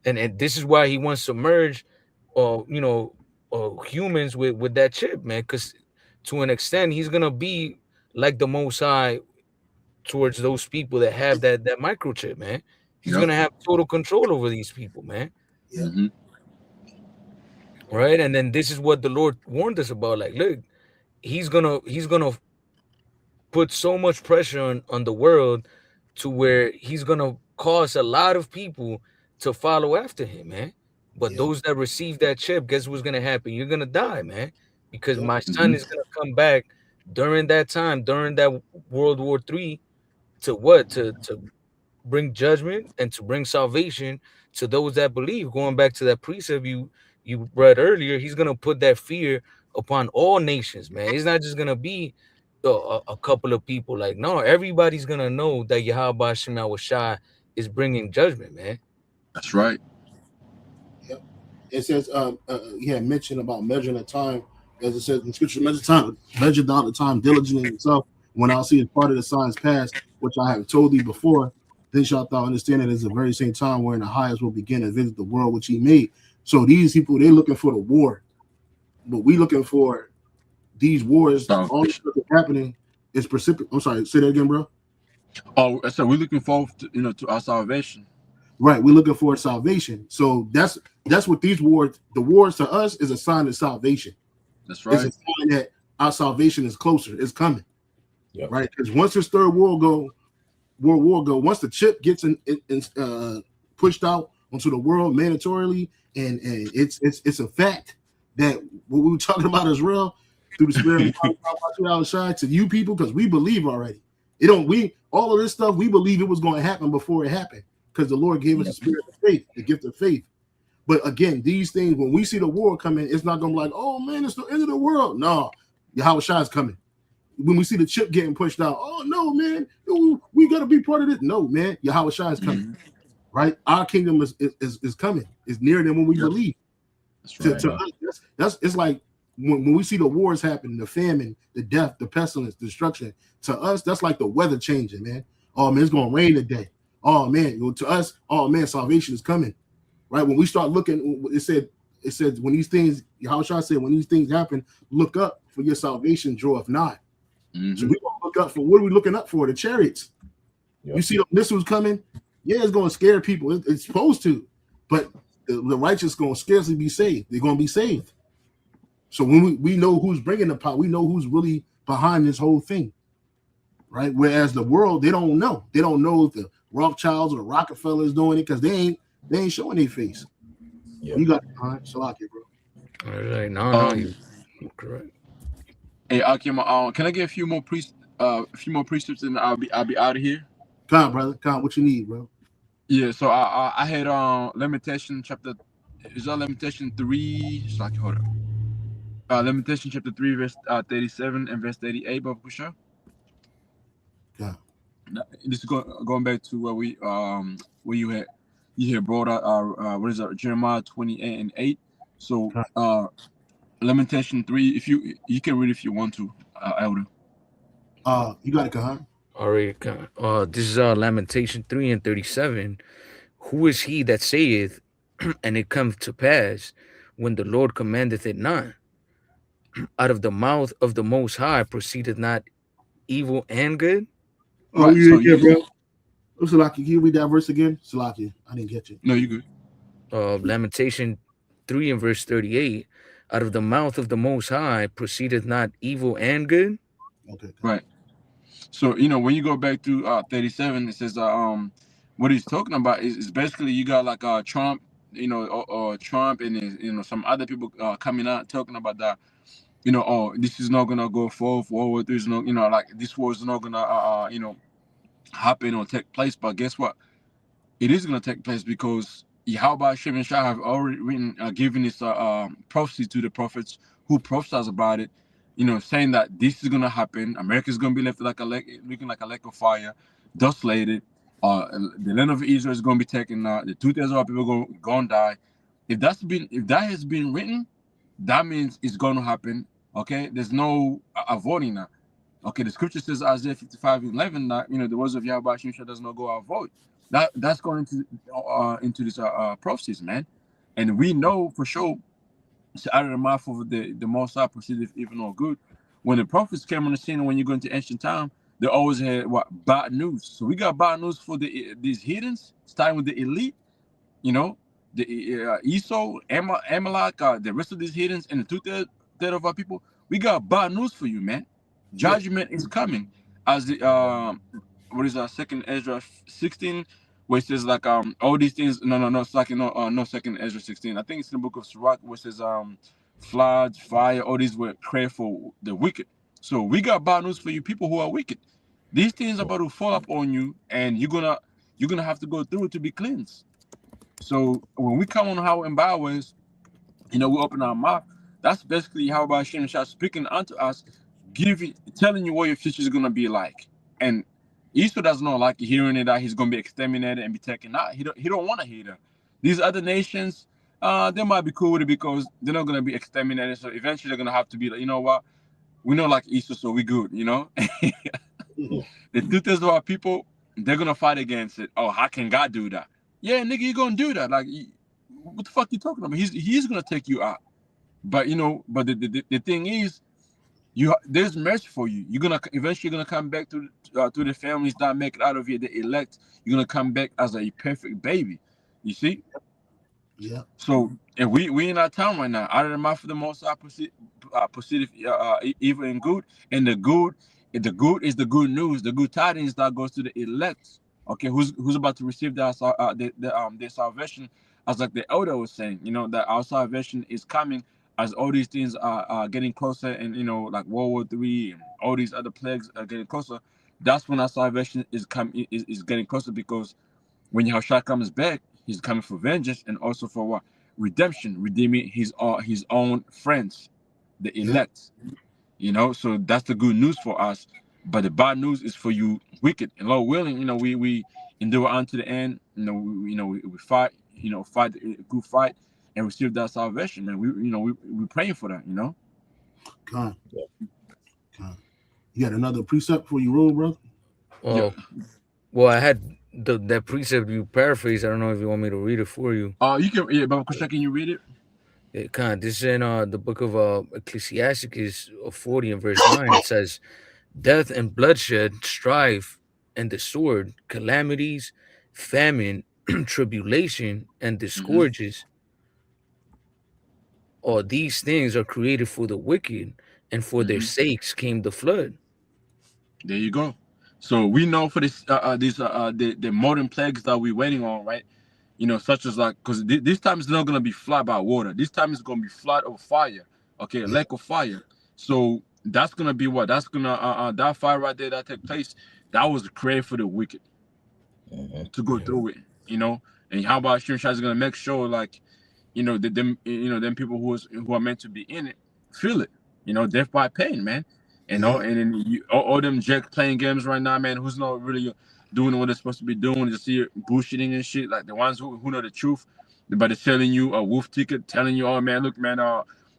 And this is why he wants to merge humans with that chip, man, because to an extent he's gonna be like the Most High towards those people that have that microchip, man. He's Yep. gonna have total control over these people, man. Yeah. Mhm. Right? And then this is what the Lord warned us about. Like, look, he's gonna put so much pressure on the world to where he's gonna cause a lot of people to follow after him, man. But Yeah. those that receive that chip, guess what's gonna happen? You're gonna die, man, because Yep. my son Mhm. is gonna come back during that time, during that World War III, to what? To bring judgment and to bring salvation to those that believe. Going back to that precept you read earlier, he's gonna put that fear upon all nations, man. It's not just gonna be a couple of people. Like, no, everybody's gonna know that Yahweh Shem Shai is bringing judgment, man. That's right. Yep. It says, he had mentioned about measuring the time, as it says in Scripture, measure down the time diligently itself. When I'll see as part of the signs past, which I have told thee before, then shalt thou understand it is the very same time wherein the highest will begin to visit the world which he made. So these people, they're looking for the war, but we looking for these wars. All the Salvation. stuff that's happening is precipitate. I'm sorry, say that again, bro. Oh, so we're looking forward to, to our salvation. Right, we're looking for salvation. So that's what these wars. The wars to us is a sign of salvation. That's It's right. a sign that our salvation is closer. It's coming. Yep. Right, because once this third world war go, once the chip gets pushed out onto the world mandatorily, and it's a fact that what we were talking about is real through the spirit of shine to you people, because we believe already. It don't we all of this stuff we believe it was going to happen before it happened, because the Lord gave us the spirit of faith, the gift of faith. But again, these things, when we see the war coming, it's not going to be like, oh man, it's the end of the world. No, Yahweh Shai's coming. When we see the chip getting pushed out, oh no, man, we got to be part of this. No, man, Yahweh Shai is coming. Mhm. Right? Our kingdom is coming. It's nearer than when we Yep. believe. That's To, right. to us, that's it's like when we see the wars happen, the famine, the death, the pestilence, the destruction. To us, that's like the weather changing, man. Oh man, it's gonna rain today. Oh man, to us, oh man, salvation is coming. Right? When we start looking, it said when these things, how shall I say, when these things happen, look up, for your salvation draweth nigh. Mhm. So we gonna look up for, what are we looking up for? The chariots. Yep. You see the missiles coming? Yeah, it's going to scare people. It's supposed to, but the righteous going to scarcely be saved. They're going to be saved. So when we know who's bringing the power, we know who's really behind this whole thing, right? Whereas the world, they don't know. They don't know if the Rothschilds or the Rockefellers doing it, because they ain't showing their face. Yep. You got it, huh? Salaki, bro. All right, no, you're correct. Hey, Akim, can I get a few more precepts, and I'll be out of here. Come on, brother. Come on, what you need, bro? Yeah. So I had Lamentation chapter. Is that Lamentation 3? Like, hold up. Lamentation chapter 3, verse 37 and verse 38, Baba Kusha. Yeah. This is going back to where you had brought out what is it, Jeremiah 28 and 8. So Lamentation 3, if you can read if you want to, Elder. You got it, Kahan. All right, this is Lamentation 3 and 37. Who is he that saith, and it cometh to pass, when the Lord commandeth it not? Out of the mouth of the Most High proceedeth not evil and good? Oh, Right, yeah, so yeah, bro. Oh, Salaki, can you read that verse again? Salaki, I didn't get you. No, you good. Lamentation 3 and verse 38. Out of the mouth of the Most High proceedeth not evil and good? Okay. Right. So when you go back to 37, it says what he's talking about is basically you got like Trump, or Trump and his, some other people coming out talking about that, oh, this is not gonna go forth, or there's no, like this war is not gonna happen or take place. But guess what? It is gonna take place, because Yahweh Shem and Shah have already given this prophecy to the prophets who prophesies about it, saying that this is gonna happen. America's gonna be left looking like a lake of fire, dust laden. The land of Israel is gonna be taken. The 2,000 people gonna die. If that has been written, that means it's gonna happen. Okay, there's no avoiding that. Okay, the scripture says Isaiah 55:11 that the words of Yahweh Shem does not go out void. That's going into this prophecies, man, and we know for sure. So out of the mouth of the Most High proceedeth even or good. when the prophets came on the scene, when you go into ancient time, they always had what bad news. So we got bad news for these heathens, starting with the elite. You know, the Esau, Amalek, the rest of these heathens, and the two-thirds of our people. We got bad news for you, man. Judgment is coming. As the what is our second Ezra 16, where it says like all these things. No, second Ezra 16. I think it's in the book of Sirach, where it says floods, fire, all these were prayer for the wicked. So we got bad news for you people who are wicked. These things are about to fall up on you, and you're gonna have to go through it to be cleansed. So when we come on how and byways, we open our mouth. That's basically how about Hashem Shah speaking unto us, telling you what your future is gonna be like. And Esau does not like hearing it that he's gonna be exterminated and be taken out. He don't want to hear that. These other nations, they might be cool with it because they're not gonna be exterminated. So eventually they're gonna have to be like, you know what? We know like Esau, so we good. The two-thirds of our people, they're gonna fight against it. Oh, how can God do that? Yeah, nigga, you're gonna do that. Like, what the fuck you talking about? He's gonna take you out. But but the thing is, there's mercy for you. You're gonna eventually come back to the families that make it out of here, the elect. You're gonna come back as a perfect baby. You see? Yeah. So, and we in our time right now. Out of the mouth of the Most High proceedeth evil and good, and the good is the good news, the good tidings that goes to the elect. Okay, who's about to receive their salvation, as like the elder was saying, that our salvation is coming as all these things are getting closer, and like World War III and all these other plagues are getting closer. That's when our salvation is getting closer, because when Yahushua comes back, he's coming for vengeance and also for what? Redemption, redeeming his own friends, the elect. So that's the good news for us. But the bad news is for you wicked. And Lord willing, we endure unto the end. We fight, fight a good fight and receive that salvation, man. We praying for that, Con. You got another precept before you roll, bro? Well, I had that precept you paraphrased. I don't know if you want me to read it for you. You can. Yeah, Baba Kusha, can you read it? Yeah, this is in the book of Ecclesiasticus 40 and verse 9. It says, "Death and bloodshed, strife and the sword, calamities, famine, tribulation, and discords. All these things are created for the wicked, and for their sakes came the flood." There you go. So we know for this, the modern plagues that we're waiting on, right? Such as like, because this time it's not gonna be flood by water. This time it's gonna be flood of fire. Okay, a lake of fire. So that's gonna be what? That's gonna that fire right there that take place. That was created for the wicked to go through it. And how about Shem Shai is gonna make sure, like, them people who are meant to be in it feel it. Death by pain, man. And then all them jack playing games right now, man, who's not really doing what they're supposed to be doing, just see bullshitting and shit, like the ones who know the truth, but they're selling you a wolf ticket, telling you, oh man, look, man,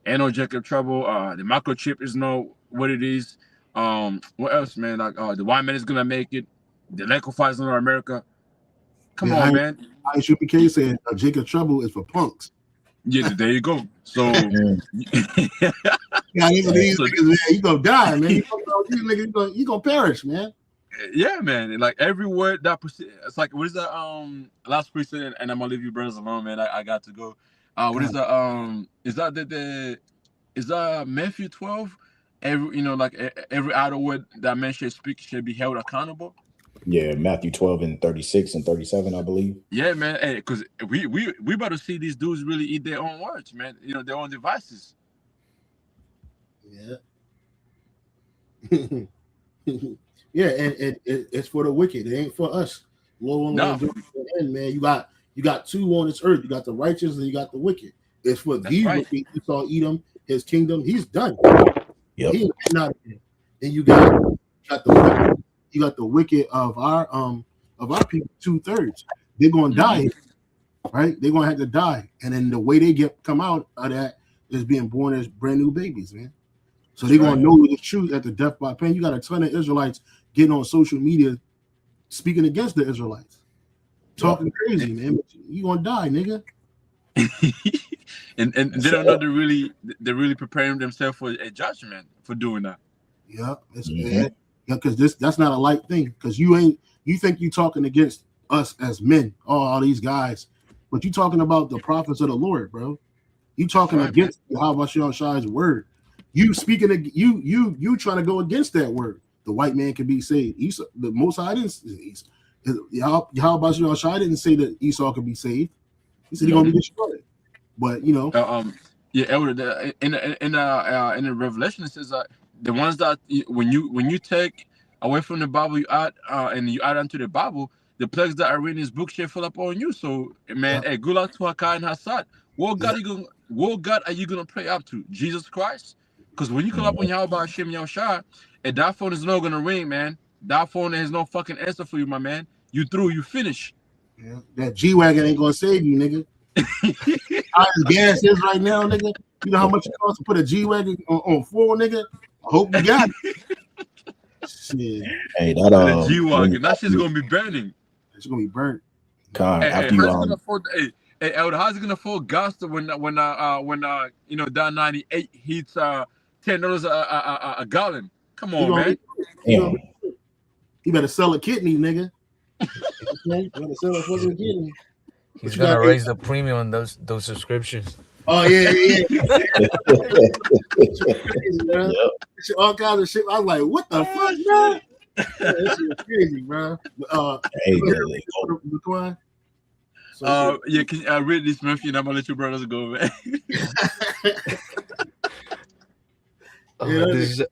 ain't no jack of trouble, the microchip is not what it is. What else, man? Like the white man is gonna make it, the liquefies in America. Come on, man. I should be case saying Jacob Trouble is for punks. Yeah, there you go. So these niggas, man, you gonna die, man. These niggas, you gonna perish, man. Yeah, man. Like every word that it's like, what is that? Last precept, and I'm gonna leave you brothers alone, man. I got to go. What is that? Is that is that Matthew 12? Every idle word that man should speak should be held accountable. Yeah, Matthew 12 and 36 and 37, I believe. Yeah, man. Hey, because we about to see these dudes really eat their own words, man. Their own devices. Yeah. Yeah, and it's for the wicked. It ain't for us. No. Man, you got two on this earth. You got the righteous and you got the wicked. It's for these wicked. You saw Edom, his kingdom. He's done. Yep. He ain't not again. And you got the wicked. You got the wicked of our people, 2/3. They're gonna die, right? They're gonna have to die, and then the way they come out of that is being born as brand new babies, man. So they're gonna know the truth at the death by pain. You got a ton of Israelites getting on social media speaking against the Israelites, talking crazy, man. You gonna die, nigga. and they don't know they're really preparing themselves for a judgment for doing that. Yeah, because that's not a light thing. Because you think you talking against us as men, all these guys, but you talking about the prophets of the Lord, bro. You talking against Yahushua Shai's word. You speaking you trying to go against that word. The white man can be saved. Esau, the Most High didn't. Yahushua Shai didn't say that Esau could be saved. He said he's gonna be destroyed. But Elder, in the Revelation it says the ones that when you take away from the Bible, you add and you add onto the Bible, the plagues that are in this book shall fall upon you. So man, hey, good luck to Hakai and Hassad. What God are you gonna pray up to? Jesus Christ? Because when you call up on Yahweh Hashem Yahushua, and that phone is not gonna ring, man. That phone has no fucking answer for you, my man. You through, you finish. Yeah, that G-Wagon ain't gonna save you, nigga. How his gas is right now, nigga. You know how much it costs to put a G-Wagon on full, nigga? I hope you got it. Shit. Hey, The G-Wagon, that shit's gonna be burning. It's gonna be burnt. Elder, how's it gonna afford gas when that 98 hits $10 a gallon? Come on, man. You better sell a kidney, nigga. You better sell a fucking kidney. He's gonna raise the premium on those subscriptions. Oh yeah. All kinds of shit. I was like, what the fuck, bro? This is crazy, bro. Can I read this, Murphy, and I'm gonna let your brothers go, man. This is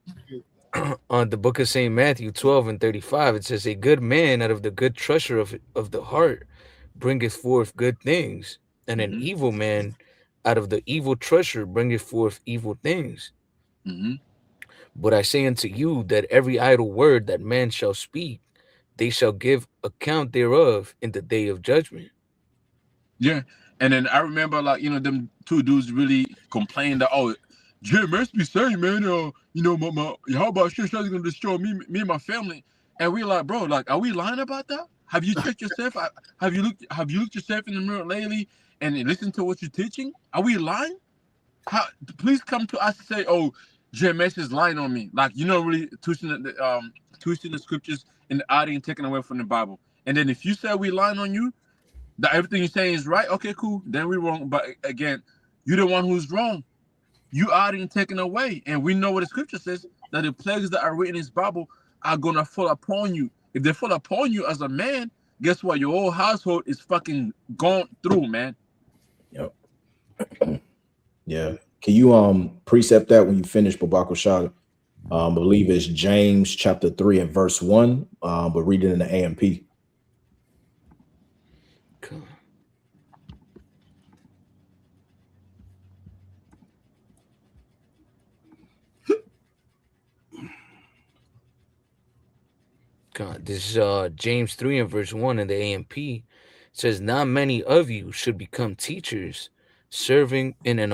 on the book of St. Matthew 12:35. It says, a good man out of the good treasure of the heart bringeth forth good things, and an evil man out of the evil treasure bringeth forth evil things. But I say unto you that every idle word that man shall speak, they shall give account thereof in the day of judgment. Yeah, and then I remember, them two dudes really complained that, Jay must be saying, man, how about shit's gonna destroy me and my family? And we like, bro, are we lying about that? Have you checked yourself? Have you looked yourself in the mirror lately and listened to what you're teaching? Are we lying? Please come to us and say, JMS is lying on me. Really twisting the scriptures and adding and taking away from the Bible. And then if you say we lying on you, that everything you're saying is right, okay, cool. Then we're wrong. But again, you're the one who's wrong. You adding and taking away. And we know what the scripture says, that the plagues that are written in this Bible are gonna fall upon you. If they fall upon you as a man, guess what? Your whole household is fucking gone through, man. Yep. Yeah. Can you precept that when you finish, Babako Shah? I believe it's James chapter 3 and verse 1, but read it in the AMP. God, this is James 3 and verse 1 in the AMP. It says, not many of you should become teachers, serving in an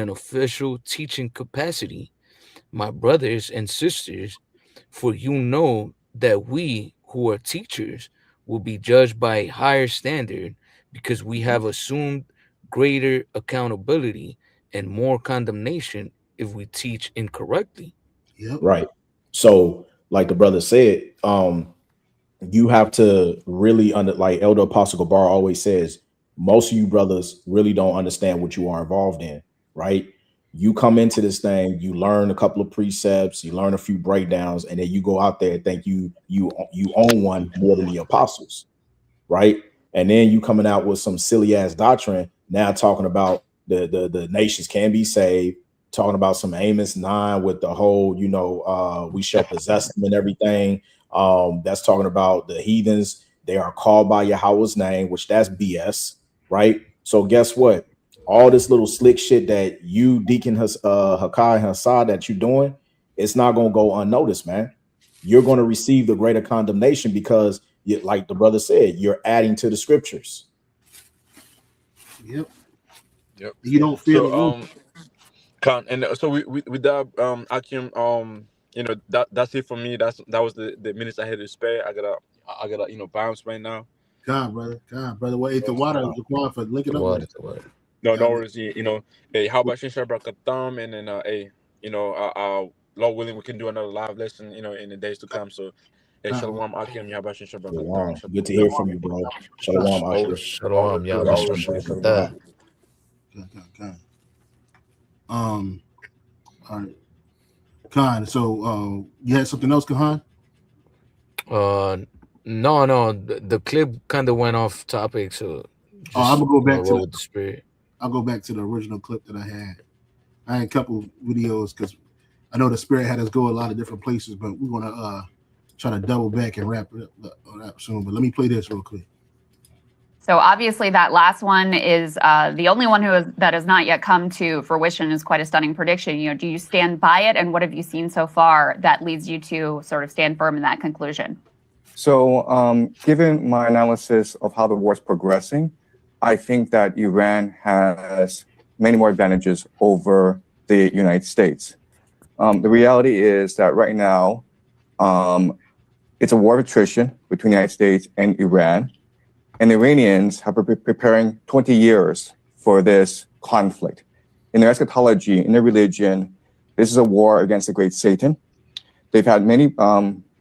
official teaching capacity, my brothers and sisters, for you know that we who are teachers will be judged by a higher standard, because we have assumed greater accountability and more condemnation if we teach incorrectly. Yep. Right. So, like the brother said, you have to really like Elder Apostle Gabar always says, most of you brothers really don't understand what you are involved in, right? You come into this thing, you learn a couple of precepts, you learn a few breakdowns, and then you go out there and think you own one more than the apostles, right? And then you coming out with some silly ass doctrine, now talking about the nations can be saved, talking about some Amos 9 with the whole, we shall possess them and everything. That's talking about the heathens. They are called by Yahweh's name, which that's BS, right? So guess what? All this little slick shit that you, Deacon Hakai Hassad, that you're doing, it's not going to go unnoticed, man. You're going to receive the greater condemnation because, like the brother said, you're adding to the scriptures. Yep. You don't feel the room. And so with that, Akim, that's it for me. That was the minutes I had to spare. I gotta bounce right now. God, brother. What ate the water? For linking up. No worries. Hey, how about Shin Brakatam, and then Lord willing, we can do another live lesson, in the days to come. So, Shalom, Akim, Yabashin Shalom. Shabbat. Good to hear from you, bro. Shalom, Asher. Shalom, y'all. Always Bashar appreciate Barakatah. Okay. All right. Khan, so you had something else, Khan? No, the clip kind of went off topic, so just I'm gonna go back to roll with the spirit. I'll go back to the original clip that I had. I had a couple videos because I know the spirit had us go a lot of different places, but we're gonna try to double back and wrap it up soon. But let me play this real quick. So obviously that last one is the only one that has not yet come to fruition. Is quite a stunning prediction. Do you stand by it, and what have you seen so far that leads you to sort of stand firm in that conclusion? So, given my analysis of how the war is progressing, I think that Iran has many more advantages over the United States. The reality is that right now, it's a war of attrition between the United States and Iran. And the Iranians have been preparing 20 years for this conflict. In their eschatology, in their religion, this is a war against the great Satan. They've had many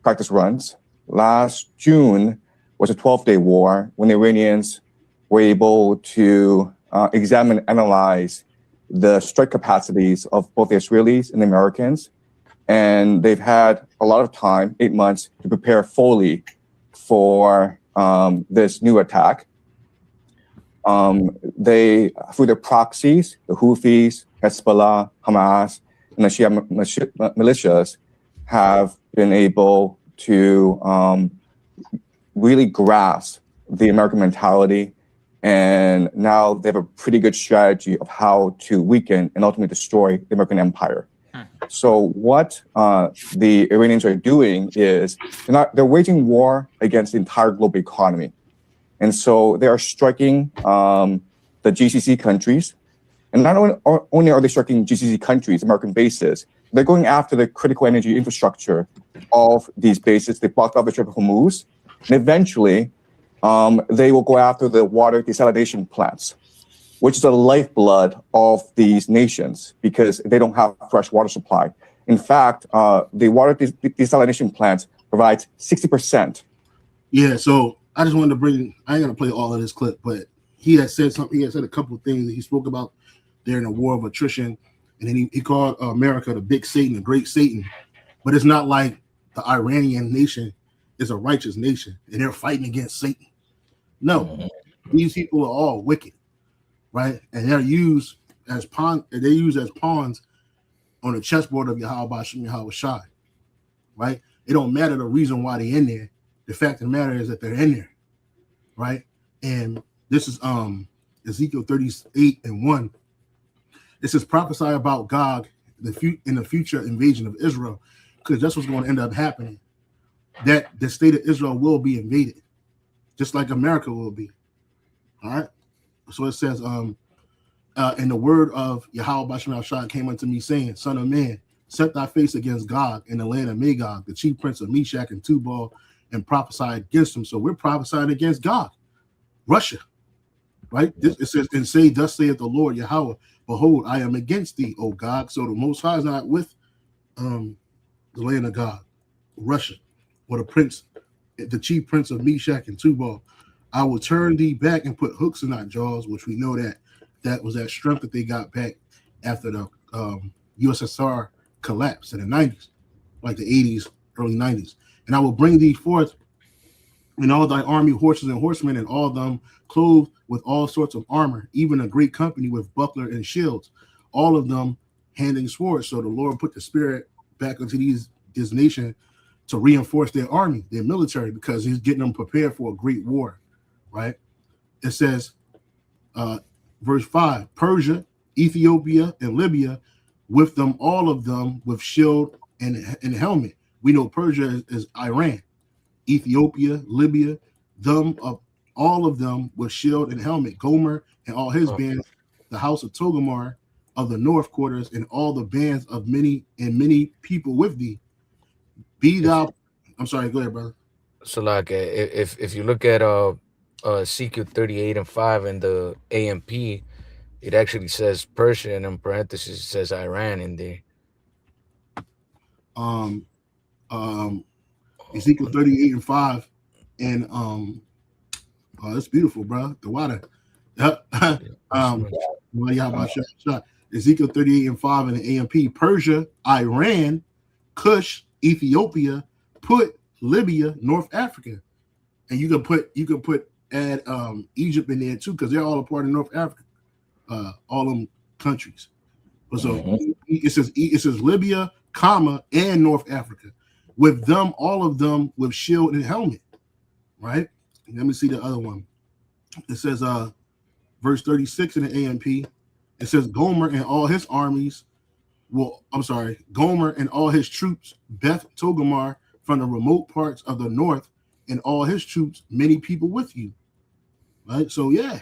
practice runs. Last June was a 12-day war when the Iranians were able to examine and analyze the strike capacities of both the Israelis and the Americans. And they've had a lot of time, 8 months, to prepare fully for this new attack. They, through their proxies, the Houthis, Hezbollah, Hamas, and the Shia militias, have been able to really grasp the American mentality, and now they have a pretty good strategy of how to weaken and ultimately destroy the American empire. So what the Iranians are doing is they're waging war against the entire global economy. And so they are striking the GCC countries. And not only are they striking GCC countries, American bases, they're going after the critical energy infrastructure of these bases. They blocked off the Strait of Hormuz. And eventually, they will go after the water desalination plants, which is the lifeblood of these nations because they don't have fresh water supply. In fact, the water desalination plants provides 60%. Yeah, so I just wanted to bring, I ain't gonna play all of this clip, but he had said something, he had said a couple of things that he spoke about during the war of attrition, and then he called America the big Satan, the great Satan. But it's not like the Iranian nation is a righteous nation and they're fighting against Satan. No, these people are all wicked, right? And they're used as pawns on the chessboard of Yahweh Shai, right? It don't matter the reason why they're in there. The fact of the matter is that they're in there, right? And this is Ezekiel 38:1. It says prophesy about Gog in the future invasion of Israel, because that's what's going to end up happening. That the state of Israel will be invaded, just like America will be. All right. So it says, and the word of Yahweh Bashem Shai came unto me, saying, Son of man, set thy face against Gog in the land of Magog, the chief prince of Meshach and Tubal, and prophesy against him. So we're prophesying against Gog, Russia, right? It says, and say, thus saith the Lord Yahweh, behold, I am against thee, O Gog. So the Most High is not with the land of Gog, Russia, or the chief prince of Meshach and Tubal. I will turn thee back and put hooks in thy jaws, which we know that was that strength that they got back after the USSR collapsed in the 90s, like the 80s, early 90s. And I will bring thee forth in all thy army, horses and horsemen, and all them clothed with all sorts of armor, even a great company with buckler and shields, all of them handing swords. So the Lord put the spirit back into this nation to reinforce their army, their military, because he's getting them prepared for a great war, right? It says, verse 5, Persia, Ethiopia, and Libya, with them, all of them with shield and helmet. We know Persia is Iran, Ethiopia, Libya, all of them with shield and helmet. Gomer and all his bands, the house of Togarmah of the north quarters, and all the bands of many people with thee. Be thou. I'm sorry. Go ahead, brother. So, like, if you look at Ezekiel 38:5 in the AMP, it actually says Persia, and in parentheses it says Iran in there. um, Ezekiel 38:5, and it's beautiful, bro. The water. Yep. Ezekiel 38:5 in the AMP. Persia, Iran, Cush, Ethiopia, put Libya, North Africa, and you can add Egypt in there too, because they're all a part of North Africa, all them countries. So it says Libya, comma, and North Africa, with them, all of them with shield and helmet, right? And let me see the other one. It says verse 36 in the AMP. It says Gomer and all his armies Gomer and all his troops, Beth Togarmah from the remote parts of the north, and all his troops, many people with you. Right? So yeah.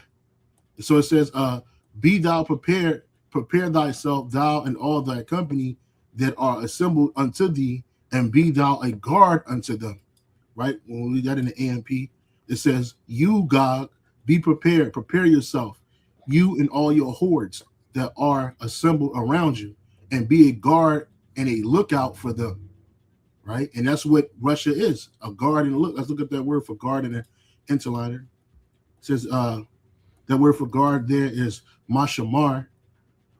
So it says, be thou prepared, prepare thyself, thou and all thy company that are assembled unto thee, and be thou a guard unto them. Right? When we read that in the AMP, it says, you, Gog, be prepared, prepare yourself, you and all your hordes that are assembled around you, and be a guard and a lookout for them, right? And that's what Russia is, a guard and a look. Let's look at that word for guard in the interliner. It says that word for guard there is mashamar,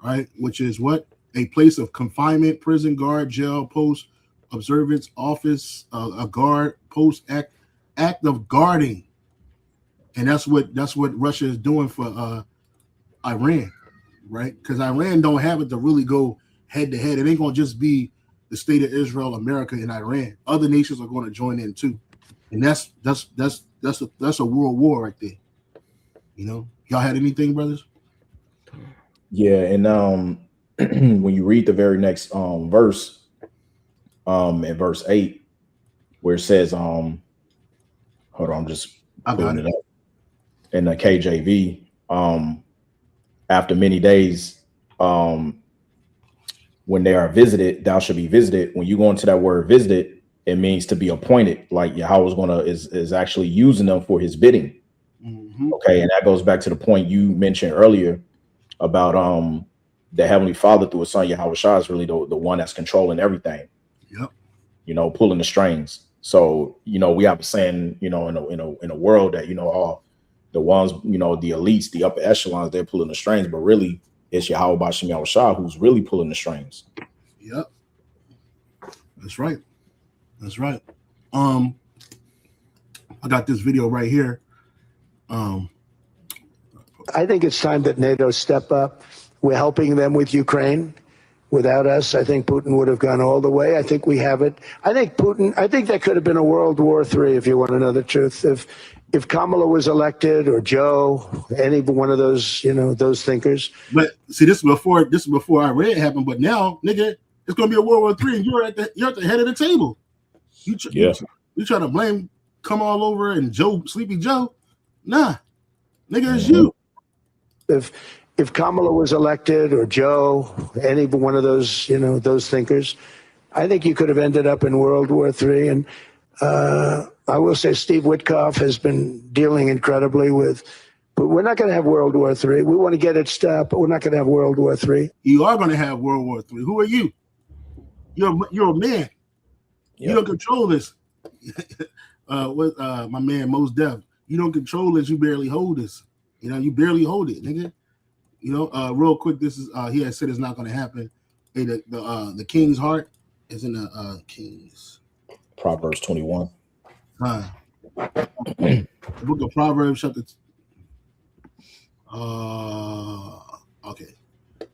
right? Which is what? A place of confinement, prison, guard, jail, post, observance, office, a guard, post, act of guarding. And that's what Russia is doing for Iran, right? Because Iran don't have it to really go head to head. It ain't gonna just be the state of Israel, America, and Iran. Other nations are going to join in too, and that's a world war right there. You know, y'all had anything, brothers? Yeah, and when you read the very next verse, in verse 8, where it says, hold on, I'm just pulling it up in the KJV. After many days, when they are visited, thou shalt be visited. When you go into that word visited, it means to be appointed. Like Yahweh is actually using them for his bidding. Mm-hmm. Okay, and that goes back to the point you mentioned earlier about the Heavenly Father through his son Yahweh Shah is really the one that's controlling everything. Yep. You know, pulling the strings. So, you know, we have a saying, you know, in a world that, you know, all the ones, you know, the elites, the upper echelons, they're pulling the strings, but really it's Yahweh Bashem Yahweh Shah who's really pulling the strings. Yep. That's right. That's right. I got this video right here. I think it's time that NATO step up. We're helping them with Ukraine. Without us, I think Putin would have gone all the way. I think we have it. I think that could have been a World War III, if you want to know the truth. If Kamala was elected, or Joe, any one of those, you know, those thinkers. But see, this is before Iran happened. But now, nigga, it's gonna be a World War III, and you're at the head of the table. You try to blame come all over and Sleepy Joe. Nah, nigga, it's you. If Kamala was elected, or Joe, any one of those, you know, those thinkers, I think you could have ended up in World War III. And I will say Steve Witkoff has been dealing incredibly with, but we're not going to have World War III. We want to get it stopped, but we're not going to have World War III. You are going to have World War III. Who are you? You're a man. Yep. You don't control this. With my man Mos Def, you don't control this. You barely hold this. You know, you barely hold it, nigga. You know, real quick, this is he has said it's not going to happen. Hey, the king's heart is in the Kings. Proverbs 21. The book of Proverbs, chapter. Okay,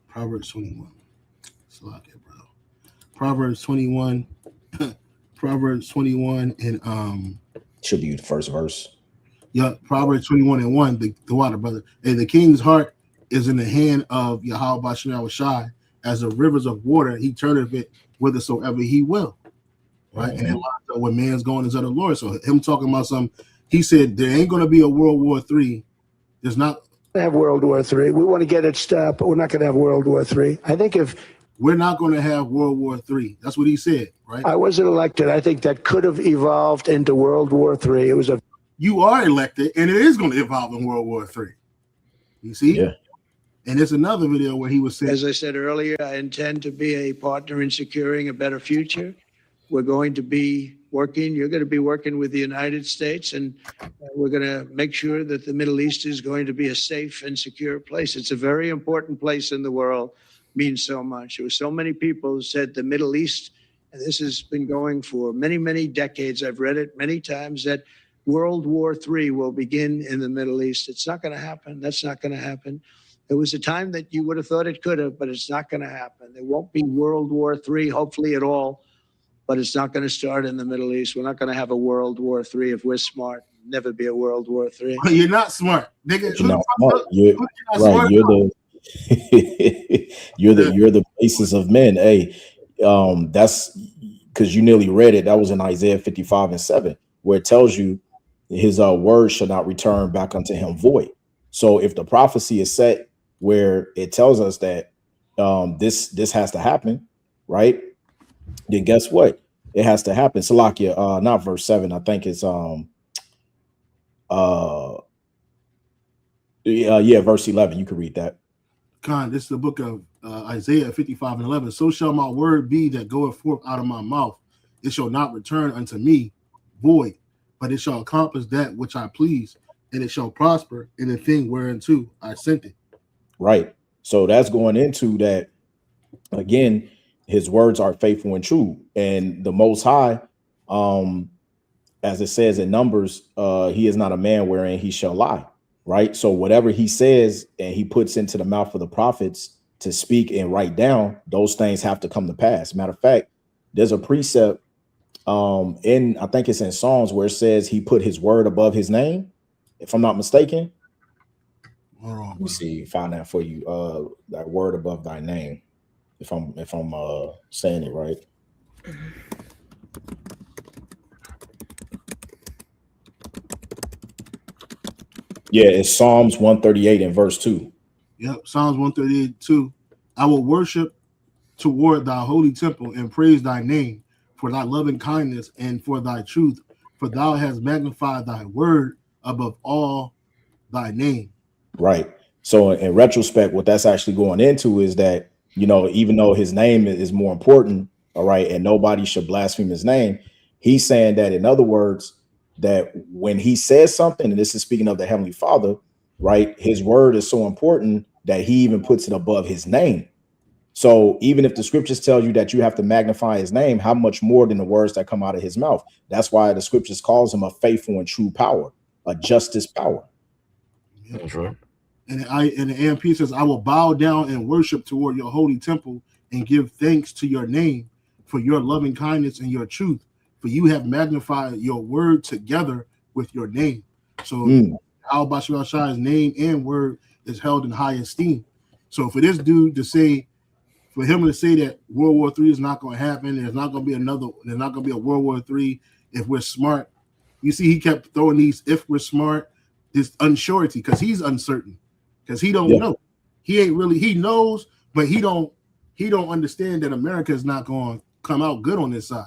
Proverbs 21. Slack it, bro. Proverbs 21. Proverbs 21 and should be the first verse. Yeah, Proverbs 21 and 1. The water, brother. And the king's heart is in the hand of Yahweh Bashem Yahweh Shai, as the rivers of water. He turneth it whithersoever he will. Right, and it lines up when man's going is of the Lord. So him talking about he said there ain't going to be a World War III. There's not have World War III. We want to get it stopped, but we're not going to have World War III. I think if we're not going to have World War III, that's what he said. Right. I wasn't elected. I think that could have evolved into World War III. It was you are elected, and it is going to evolve in World War III. You see? Yeah. And there's another video where he was saying, as I said earlier, I intend to be a partner in securing a better future. we're going to be working. You're going to be working with the United States, and we're going to make sure that the Middle East is going to be a safe and secure place. It's a very important place in the world. Means so much. There were so many people who said the Middle East, and this has been going for many, many decades. I've read it many times that World War III will begin in the Middle East. It's not going to happen. That's not going to happen. There was a time that you would have thought it could have, but it's not going to happen. There won't be World War III, hopefully at all, but it's not going to start in the Middle East. We're not going to have a World War III if we're smart. Never be a World War III. You're not smart, nigga. You're not smart. You're right. You're the basis of men. Hey, that's because you nearly read it. That was in Isaiah 55:7, where it tells you his word shall not return back unto him void. So if the prophecy is set where it tells us that this has to happen, right? Then guess what? It has to happen. Salakia, not verse 7. I think it's verse 11. You can read that. Khan, this is the book of Isaiah 55:11. So shall my word be that goeth forth out of my mouth. It shall not return unto me void, but it shall accomplish that which I please, and it shall prosper in the thing whereunto I sent it. Right. So that's going into that. Again, his words are faithful and true. And the Most High, as it says in Numbers, he is not a man wherein he shall lie. Right. So whatever he says and he puts into the mouth of the prophets to speak and write down, those things have to come to pass. Matter of fact, there's a precept I think it's in Psalms where it says he put his word above his name, if I'm not mistaken. Let me see, find that for you. That word above thy name, if I'm saying it right. Yeah, it's Psalms 138 and verse 2. Yep, Psalms 138:2. I will worship toward thy holy temple and praise thy name for thy loving kindness and for thy truth, for thou hast magnified thy word above all thy name. Right. So in retrospect, what that's actually going into is that, even though his name is more important, all right, and nobody should blaspheme his name, he's saying that, in other words, that when he says something, and this is speaking of the Heavenly Father, right, his word is so important that he even puts it above his name. So even if the scriptures tell you that you have to magnify his name, how much more than the words that come out of his mouth? That's why the scriptures calls him a faithful and true power, a justice power. That's right. And the AMP says, I will bow down and worship toward your holy temple and give thanks to your name for your loving kindness and your truth, for you have magnified your word together with your name. So Al Bashir Shai's name and word is held in high esteem. So for this dude to say, for him to say that World War III is not going to happen, there's not going to be a World War III if we're smart. You see, he kept throwing these if we're smart, this unsurety, because he's uncertain, because he don't know. He ain't really, he knows, but he don't understand that America is not going to come out good on this side.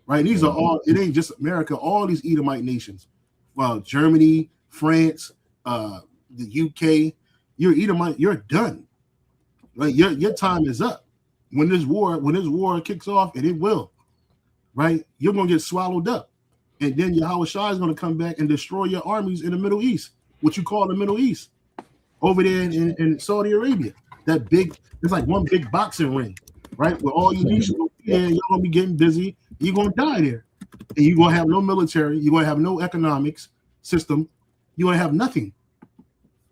Right? These are all, it ain't just America, all these Edomite nations. Well, Germany, France, the UK, you're Edomite, you're done. Right? Your time is up. When this war kicks off, and it will, right? You're gonna get swallowed up. And then Yahweh Shai is gonna come back and destroy your armies in the Middle East, what you call the Middle East, over there in Saudi Arabia. That big, it's like one big boxing ring, right? Where all you nations, you're gonna be getting busy, you're gonna die there. And you're gonna have no military, you're gonna have no economics system, you're gonna have nothing,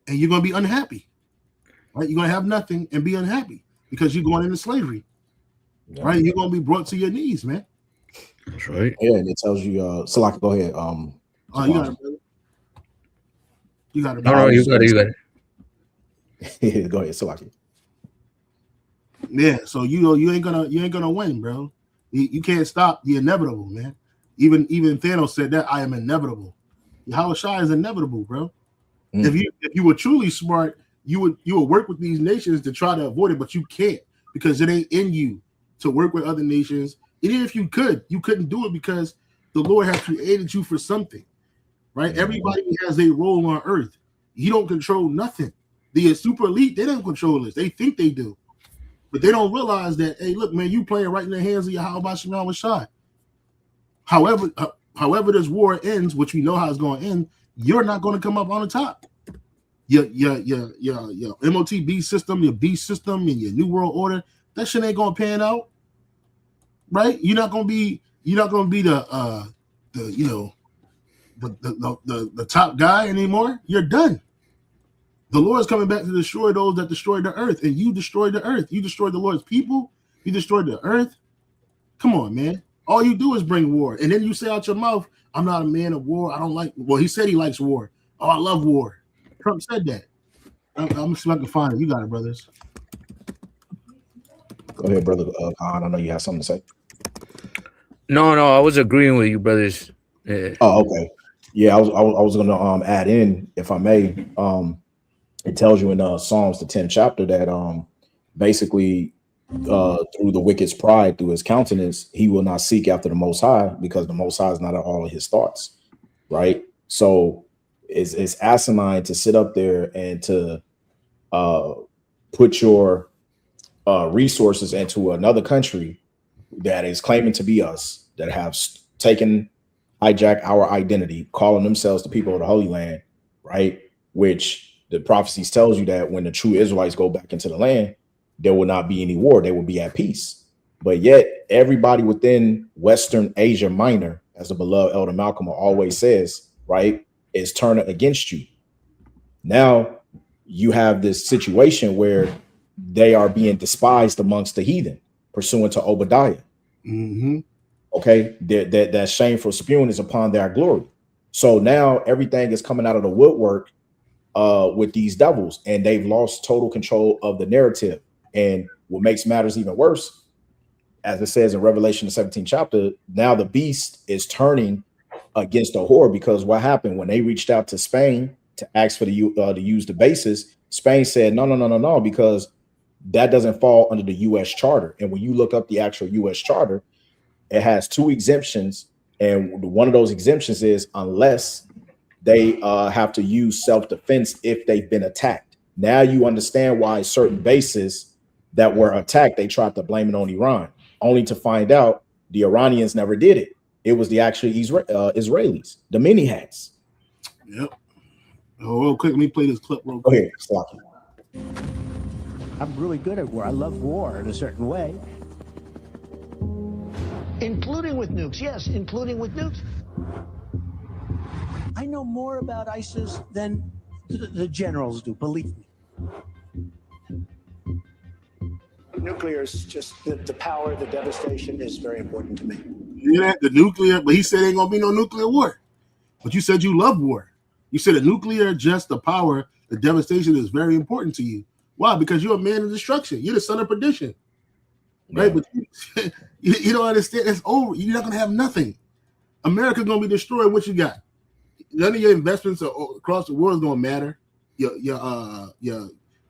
and you're gonna be unhappy. Right? You're gonna have nothing and be unhappy because you're going into slavery. Right? You're gonna be brought to your knees, man. That's right. Yeah, and it tells you, Salaki, go ahead. You got it, brother. You got it. No, you got it. Go ahead, Salaki. Yeah, so you ain't gonna win, bro. You can't stop the inevitable, man. Even Thanos said that I am inevitable. Yahweh Shai is inevitable, bro. If you were truly smart, you would work with these nations to try to avoid it, but you can't because it ain't in you to work with other nations. And even if you couldn't do it because the Lord has created you for something, right? Everybody has a role on earth. You don't control nothing. The super elite, they don't control this. They think they do, but they don't realize that, hey, look, man, you playing right in the hands of Yahweh Shai. However this war ends, which we know how it's going to end, you're not going to come up on the top. Your MOTB system, your B system, and your New World Order, that shit ain't going to pan out, right? You're not going to be the top guy anymore. You're done. The Lord's coming back to destroy those that destroyed the earth, and you destroyed the earth. You destroyed the Lord's people. You destroyed the earth. Come on, man. All you do is bring war, and then you say out your mouth, "I'm not a man of war. I don't like." Well, he said he likes war. Oh, I love war. Trump said that. I'm gonna see if I can find it. You got it, brothers. Go ahead, brother Khan. I know you have something to say. No, I was agreeing with you, brothers. Yeah. Oh, okay. Yeah, I was gonna add in, if I may. It tells you in Psalms, the 10th chapter, that basically through the wicked's pride, through his countenance, he will not seek after the Most High, because the Most High is not all of his thoughts, right? So it's asinine to sit up there and to put your resources into another country that is claiming to be us, that have hijacked our identity, calling themselves the people of the Holy Land, right? Which the prophecies tells you that when the true Israelites go back into the land, there will not be any war. They will be at peace. But yet everybody within Western Asia Minor, as the beloved Elder Malcolm always says, right, is turning against you. Now you have this situation where they are being despised amongst the heathen, pursuant to Obadiah. Mm-hmm. Okay, that shameful spewing is upon their glory. So now everything is coming out of the woodwork with these devils, and they've lost total control of the narrative. And what makes matters even worse, as it says in Revelation, the 17th chapter, now the beast is turning against the whore, because what happened when they reached out to Spain to ask for to use the bases, Spain said no, because that doesn't fall under the U.S. charter. And when you look up the actual U.S. charter, it has 2 exemptions, and one of those exemptions is unless they have to use self-defense if they've been attacked. Now you understand why certain bases that were attacked, they tried to blame it on Iran, only to find out the Iranians never did it. It was the actual Israelis, the mini hats. Yep. Oh, real quick, let me play this clip real quick. Okay, Slocky. I'm really good at war. I love war in a certain way. Including with nukes. Yes, including with nukes. I know more about ISIS than the generals do, believe me. Nuclear is just the power, the devastation is very important to me. Yeah, the nuclear, but he said ain't gonna be no nuclear war. But you said you love war. You said the nuclear, just the power, the devastation is very important to you. Why? Because you're a man of destruction. You're the son of perdition. Right? But you don't understand. It's over. You're not gonna have nothing. America's gonna be destroyed. What you got? None of your investments across the world is gonna matter. Your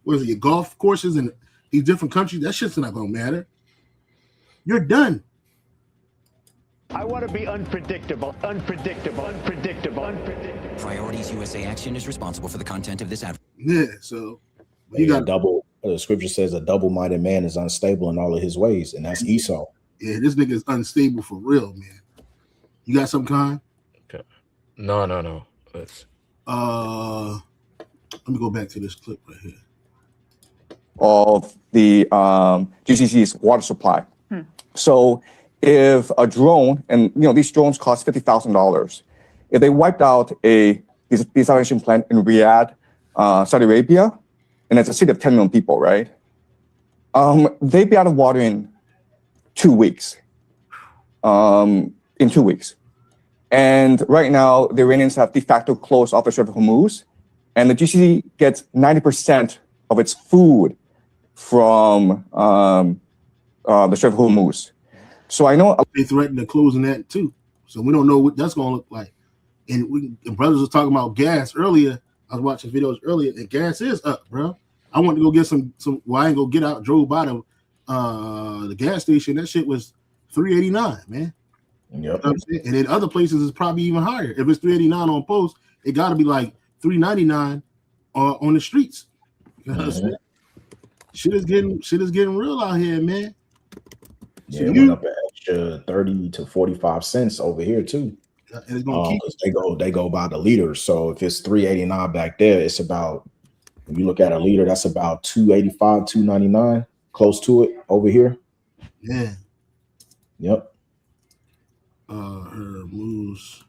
what is it? Your golf courses in these different countries. That shit's not gonna matter. You're done. I want to be unpredictable. Priorities USA Action is responsible for the content of this ad. Yeah, so you got double. The scripture says a double-minded man is unstable in all of his ways, and that's Esau. Yeah, this nigga is unstable for real, man. You got some kind? Okay. No. Let me go back to this clip right here. Of the GCC's water supply. So if a drone, and these drones cost $50,000, if they wiped out a desalination plant in Riyadh, Saudi Arabia, and it's a city of 10 million people, right? They'd be out of water in 2 weeks. In 2 weeks. And right now, the Iranians have de facto closed off the Strait of Hormuz, and the GCC gets 90% of its food from the Strait of Hormuz. So I know they threatened to closing that too. So we don't know what that's going to look like. And the brothers was talking about gas earlier. I was watching videos earlier, and gas is up, bro. I went to go get some. Well, I ain't go get out. Drove by the gas station. That shit was $3.89, man. Yep. You know what I'm saying? And in other places, it's probably even higher. If it's $3.89 on post, it got to be like $3.99 on the streets. You know what I'm saying? Shit is getting real out here, man. Yeah, so it went up an 30 to 45 cents over here too. And it's gonna keep. 'Cause they go by the liter. So if it's 3.89 back there, it's about, when you look at a liter, that's about 2.85, 2.99, close to it over here. Yeah. Yep. Her moves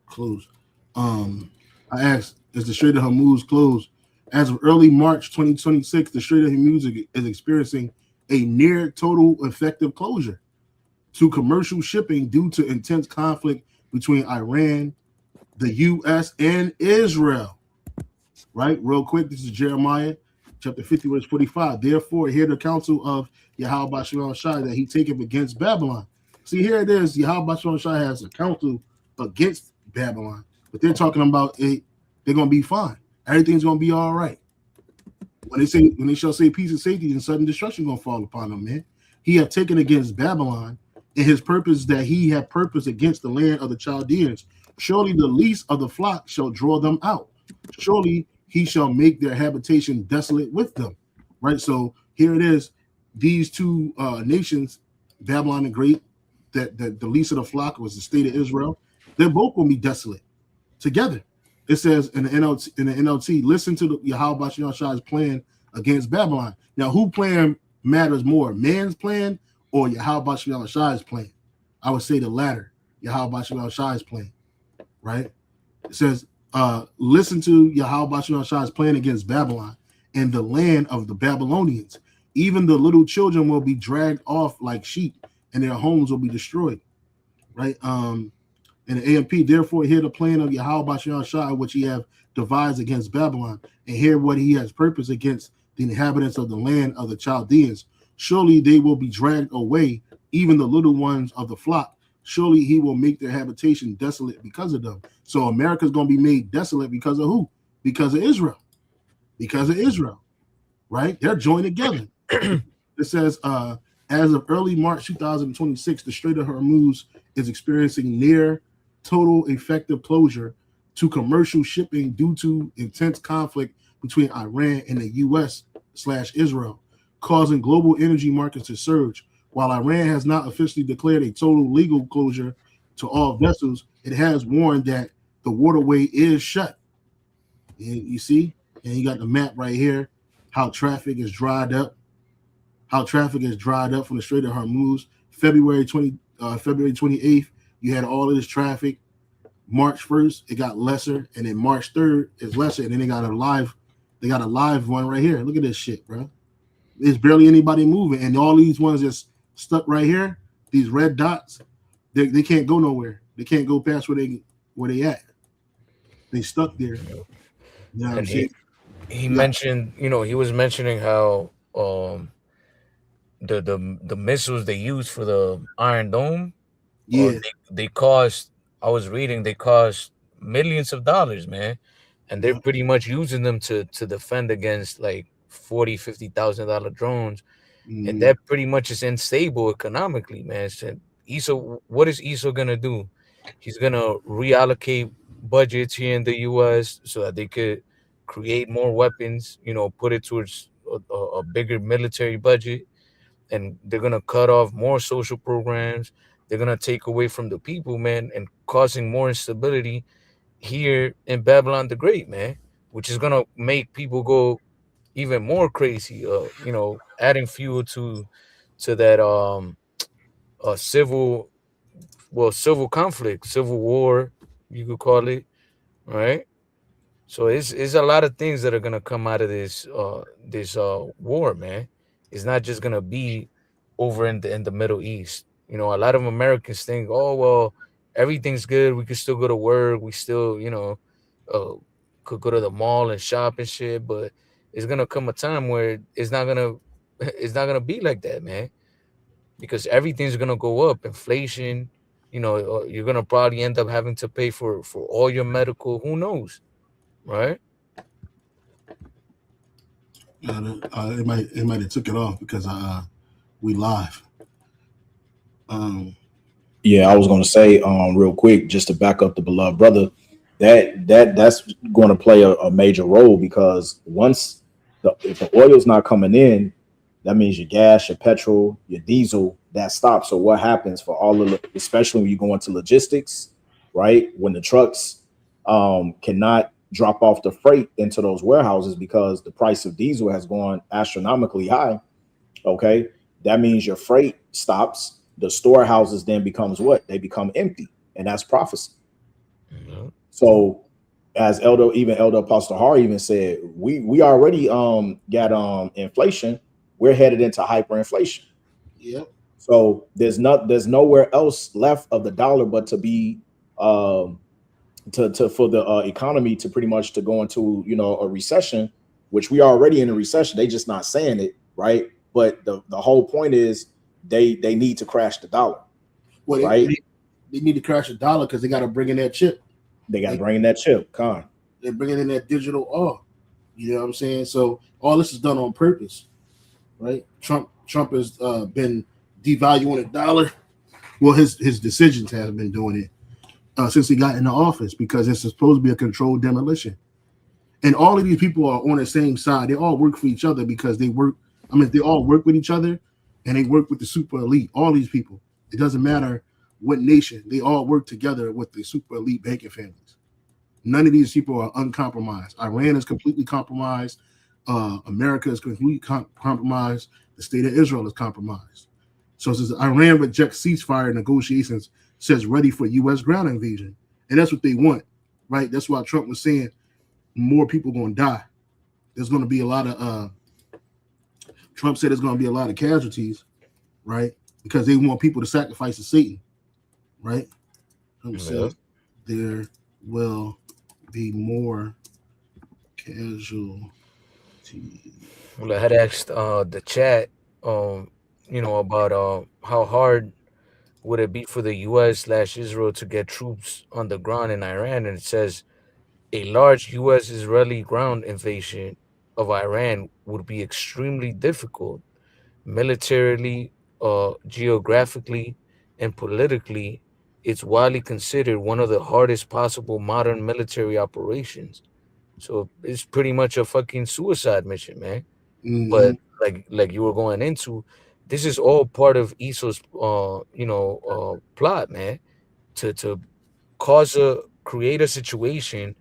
closed. I asked, is the Strait of Hormuz closed? As of early March 2026, the Strait of Hormuz is experiencing a near total effective closure to commercial shipping due to intense conflict between Iran, the U.S., and Israel. Right? Real quick, this is Jeremiah chapter 50, verse 45. Therefore, hear the counsel of Yahweh Bashem Shai that he taketh against Babylon. See, here it is. Yahweh Bashem Shai has a counsel against Babylon, but they're talking about it. They're going to be fine. Everything's going to be all right. When they shall say peace and safety, and sudden destruction going to fall upon them, man. He had taken against Babylon, and his purpose that he had purpose against the land of the Chaldeans. Surely the least of the flock shall draw them out. Surely he shall make their habitation desolate with them. Right? So here it is. These two nations, Babylon the Great, that the least of the flock was the state of Israel. They're both going to be desolate together. It says in the NLT, listen to the Yahweh Bashem Shai's plan against Babylon. Now, who plan matters more, man's plan or Yahweh Bashem Shai's plan? I would say the latter, Yahweh Bashem Shai's plan, right? It says, listen to Yahweh Bashem Shai's plan against Babylon and the land of the Babylonians. Even the little children will be dragged off like sheep, and their homes will be destroyed, right? And the AMP, therefore, hear the plan of Yahweh Bashem Shai, which he have devised against Babylon, and hear what he has purpose against the inhabitants of the land of the Chaldeans. Surely they will be dragged away, even the little ones of the flock. Surely he will make their habitation desolate because of them. So America's going to be made desolate because of who? Because of Israel. Because of Israel, right? They're joined together. It says, as of early March 2026, the Strait of Hormuz is experiencing near total effective closure to commercial shipping due to intense conflict between Iran and the U.S./Israel, causing global energy markets to surge. While Iran has not officially declared a total legal closure to all vessels, it has warned that the waterway is shut. And you see, and you got the map right here, how traffic is dried up. How traffic is dried up from the Strait of Hormuz. February 28th, you had all of this traffic. March 1st, it got lesser, and then March 3rd is lesser, and then they got a live one right here. Look at this shit, bro. There's barely anybody moving, and all these ones just stuck right here. These red dots, they can't go nowhere. They can't go past where they at. They stuck there. You know what I'm saying? He mentioned, he was mentioning how the missiles they use for the Iron Dome, they cost. I was reading they cost millions of dollars, man, and they're pretty much using them to defend against like $40,000-$50,000 drones, and that pretty much is unstable economically, man. So what is ESO gonna do? He's gonna reallocate budgets here in the U.S. so that they could create more weapons, put it towards a bigger military budget, and they're gonna cut off more social programs. They're gonna take away from the people, man, and causing more instability here in Babylon the Great, man, which is gonna make people go even more crazy. Adding fuel to that civil conflict, civil war, you could call it, right? So it's a lot of things that are gonna come out of this war, man. It's not just gonna be over in the Middle East. A lot of Americans think, oh well, everything's good. We can still go to work. We still, could go to the mall and shop and shit. But it's gonna come a time where it's not gonna be like that, man. Because everything's gonna go up. Inflation. You're gonna probably end up having to pay for all your medical. Who knows? Right? It might have took it off because we live. Yeah, I was going to say real quick, just to back up the beloved brother, that's going to play a major role, because if the oil's not coming in, that means your gas, your petrol, your diesel, that stops. So what happens for all of the, especially when you go into logistics, right? When the trucks cannot drop off the freight into those warehouses because the price of diesel has gone astronomically high. Okay. That means your freight stops. The storehouses then becomes what? They become empty. And that's prophecy. Mm-hmm. So as Elder Apostle Hari even said, we already got inflation. We're headed into hyperinflation. Yep. So there's nowhere else left of the dollar but to be to for the economy to pretty much to go into, you know, a recession, which we are already in a recession. They just not saying it, right? But the whole point is they need to crash the dollar. Well, right? They need to crash the dollar because they got to bring in that chip. They got to bring in that chip, con. They're bringing in that digital R. You know what I'm saying? So all this is done on purpose, right? Trump has been devaluing the dollar. Well, his decisions have been doing it since he got into office because it's supposed to be a controlled demolition. And all of these people are on the same side. They all work for each other because they work. I mean, they all work with each other and they work with the super elite. All these people. It doesn't matter what nation. They all work together with the super elite banking families. None of these people are uncompromised. Iran is completely compromised. America is completely compromised. The state of Israel is compromised. So since Iran rejects ceasefire negotiations, says ready for U.S. ground invasion. And that's what they want, right? That's why Trump was saying more people going to die. There's going to be a lot of, Trump said there's going to be a lot of casualties, right? Because they want people to sacrifice to Satan, right? Trump says there will be more casualties. Well, I had asked the chat, you know, about how hard would it be for the U.S./Israel to get troops on the ground in Iran, and it says a large U.S.-Israeli ground invasion of Iran would be extremely difficult, militarily, geographically, and politically. It's widely considered one of the hardest possible modern military operations. So it's pretty much a fucking suicide mission, man. But like you were going into, this is all part of Esau's plot, man, to create a situation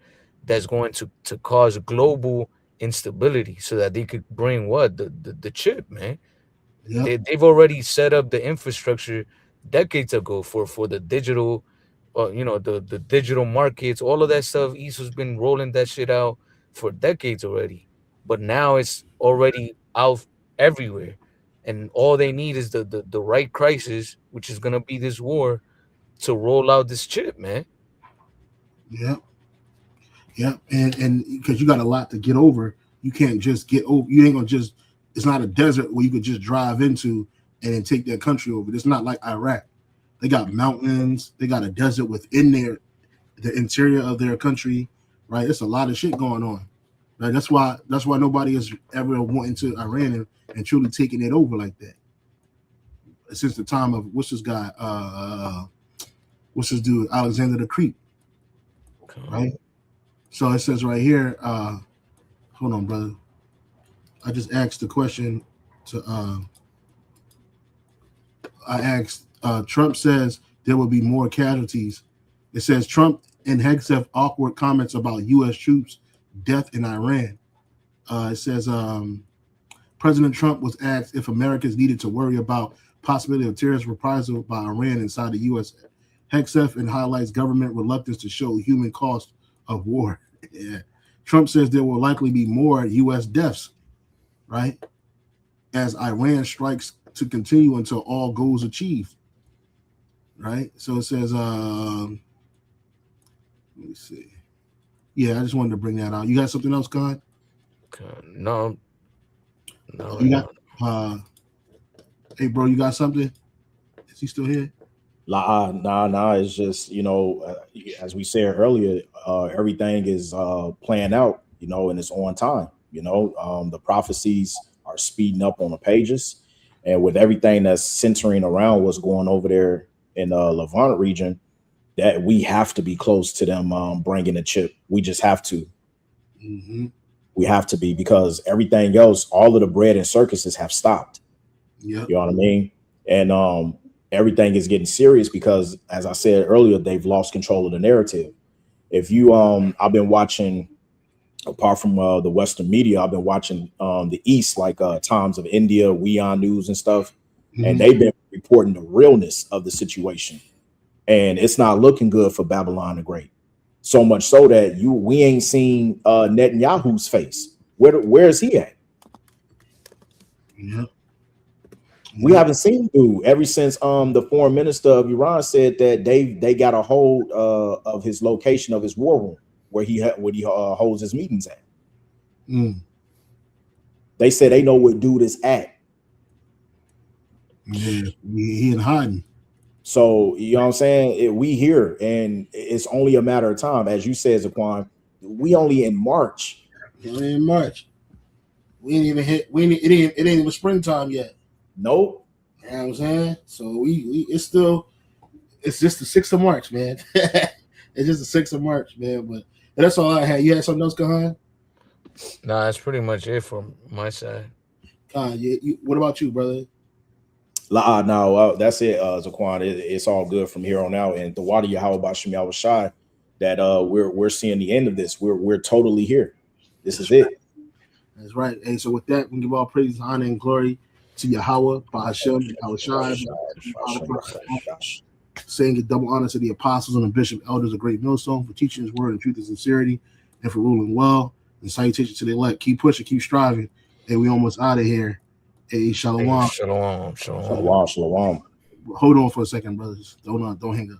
that's going to cause global instability so that they could bring what the chip, man. Yep. They've already set up the infrastructure decades ago for the digital, the digital markets, all of that stuff. Esau's been rolling that shit out for decades already, but now it's already out everywhere, and all they need is the right crisis, which is gonna be this war, to roll out this chip, man. Yep. Yep. And because you got a lot to get over, you can't just get over. You ain't gonna just. It's not a desert where you could just drive into and then take that country over. It's not like Iraq. They got mountains. They got a desert within the interior of their country, right? It's a lot of shit going on, right? That's why nobody is ever wanting to Iran and truly taking it over like that. Since the time of what's this guy, what's this dude, Alexander the Great, right? So it says right here, hold on, brother. I just asked the question to I asked Trump says there will be more casualties. It says Trump and Hegseth awkward comments about U.S. troops death in Iran. It says President Trump was asked if Americans needed to worry about possibility of terrorist reprisal by Iran inside the U.S. Hegseth and highlights government reluctance to show human cost of war. Yeah. Trump says there will likely be more U.S. deaths, right, as Iran strikes to continue until all goals achieved, right? So it says, let me see. Yeah, I just wanted to bring that out. You got something else, Con? No. You got, hey, bro, you got something? Is he still here? Nah. It's just, as we said earlier, everything is playing out, and it's on time. The prophecies are speeding up on the pages, and with everything that's centering around what's going over there in the Levant region, that we have to be close to them bringing the chip. We just have to. Mm-hmm. We have to be, because everything else, all of the bread and circuses have stopped. Yeah. You know what I mean? And everything is getting serious because, as I said earlier, they've lost control of the narrative. If you I've been watching, apart from the Western media, I've been watching the East, like Times of India, WeOn News and stuff. And they've been reporting the realness of the situation. And it's not looking good for Babylon the Great. So much so that we ain't seen Netanyahu's face. Where is he at? Yeah. We haven't seen dude ever since the foreign minister of Iran said that they got a hold of his location of his war room where he holds his meetings at. They said they know where dude is at. Yeah, he in hiding. So you know what I'm saying? We here, and it's only a matter of time, as you said, Zaquan. We only in March. Only in March. We ain't even hit. It ain't even springtime yet. Nope. You know what I'm saying? So it's just the 6th of March, man. It's just the 6th of March, man. But that's all I had. You had something else, Kahan? Nah, that's pretty much it from my side. What about you, brother? No, that's it, Zaquan. It's all good from here on out. And the water Yahweh Bashim Yahweh Shai, that we're seeing the end of this. We're totally here. This is it. That's right. Hey, so with that, we give all praise, honor, and glory to Yahweh, Ba'Hashem, Yahweh Shai, saying a double honor to the apostles and the bishop elders of Great Millstone for teaching his word in truth and sincerity, and for ruling well. And salutation to the elect. Keep pushing, keep striving. And we almost out of here. Hey, shalom. Shalom. Shalom. Hold on for a second, brothers. Don't hang up.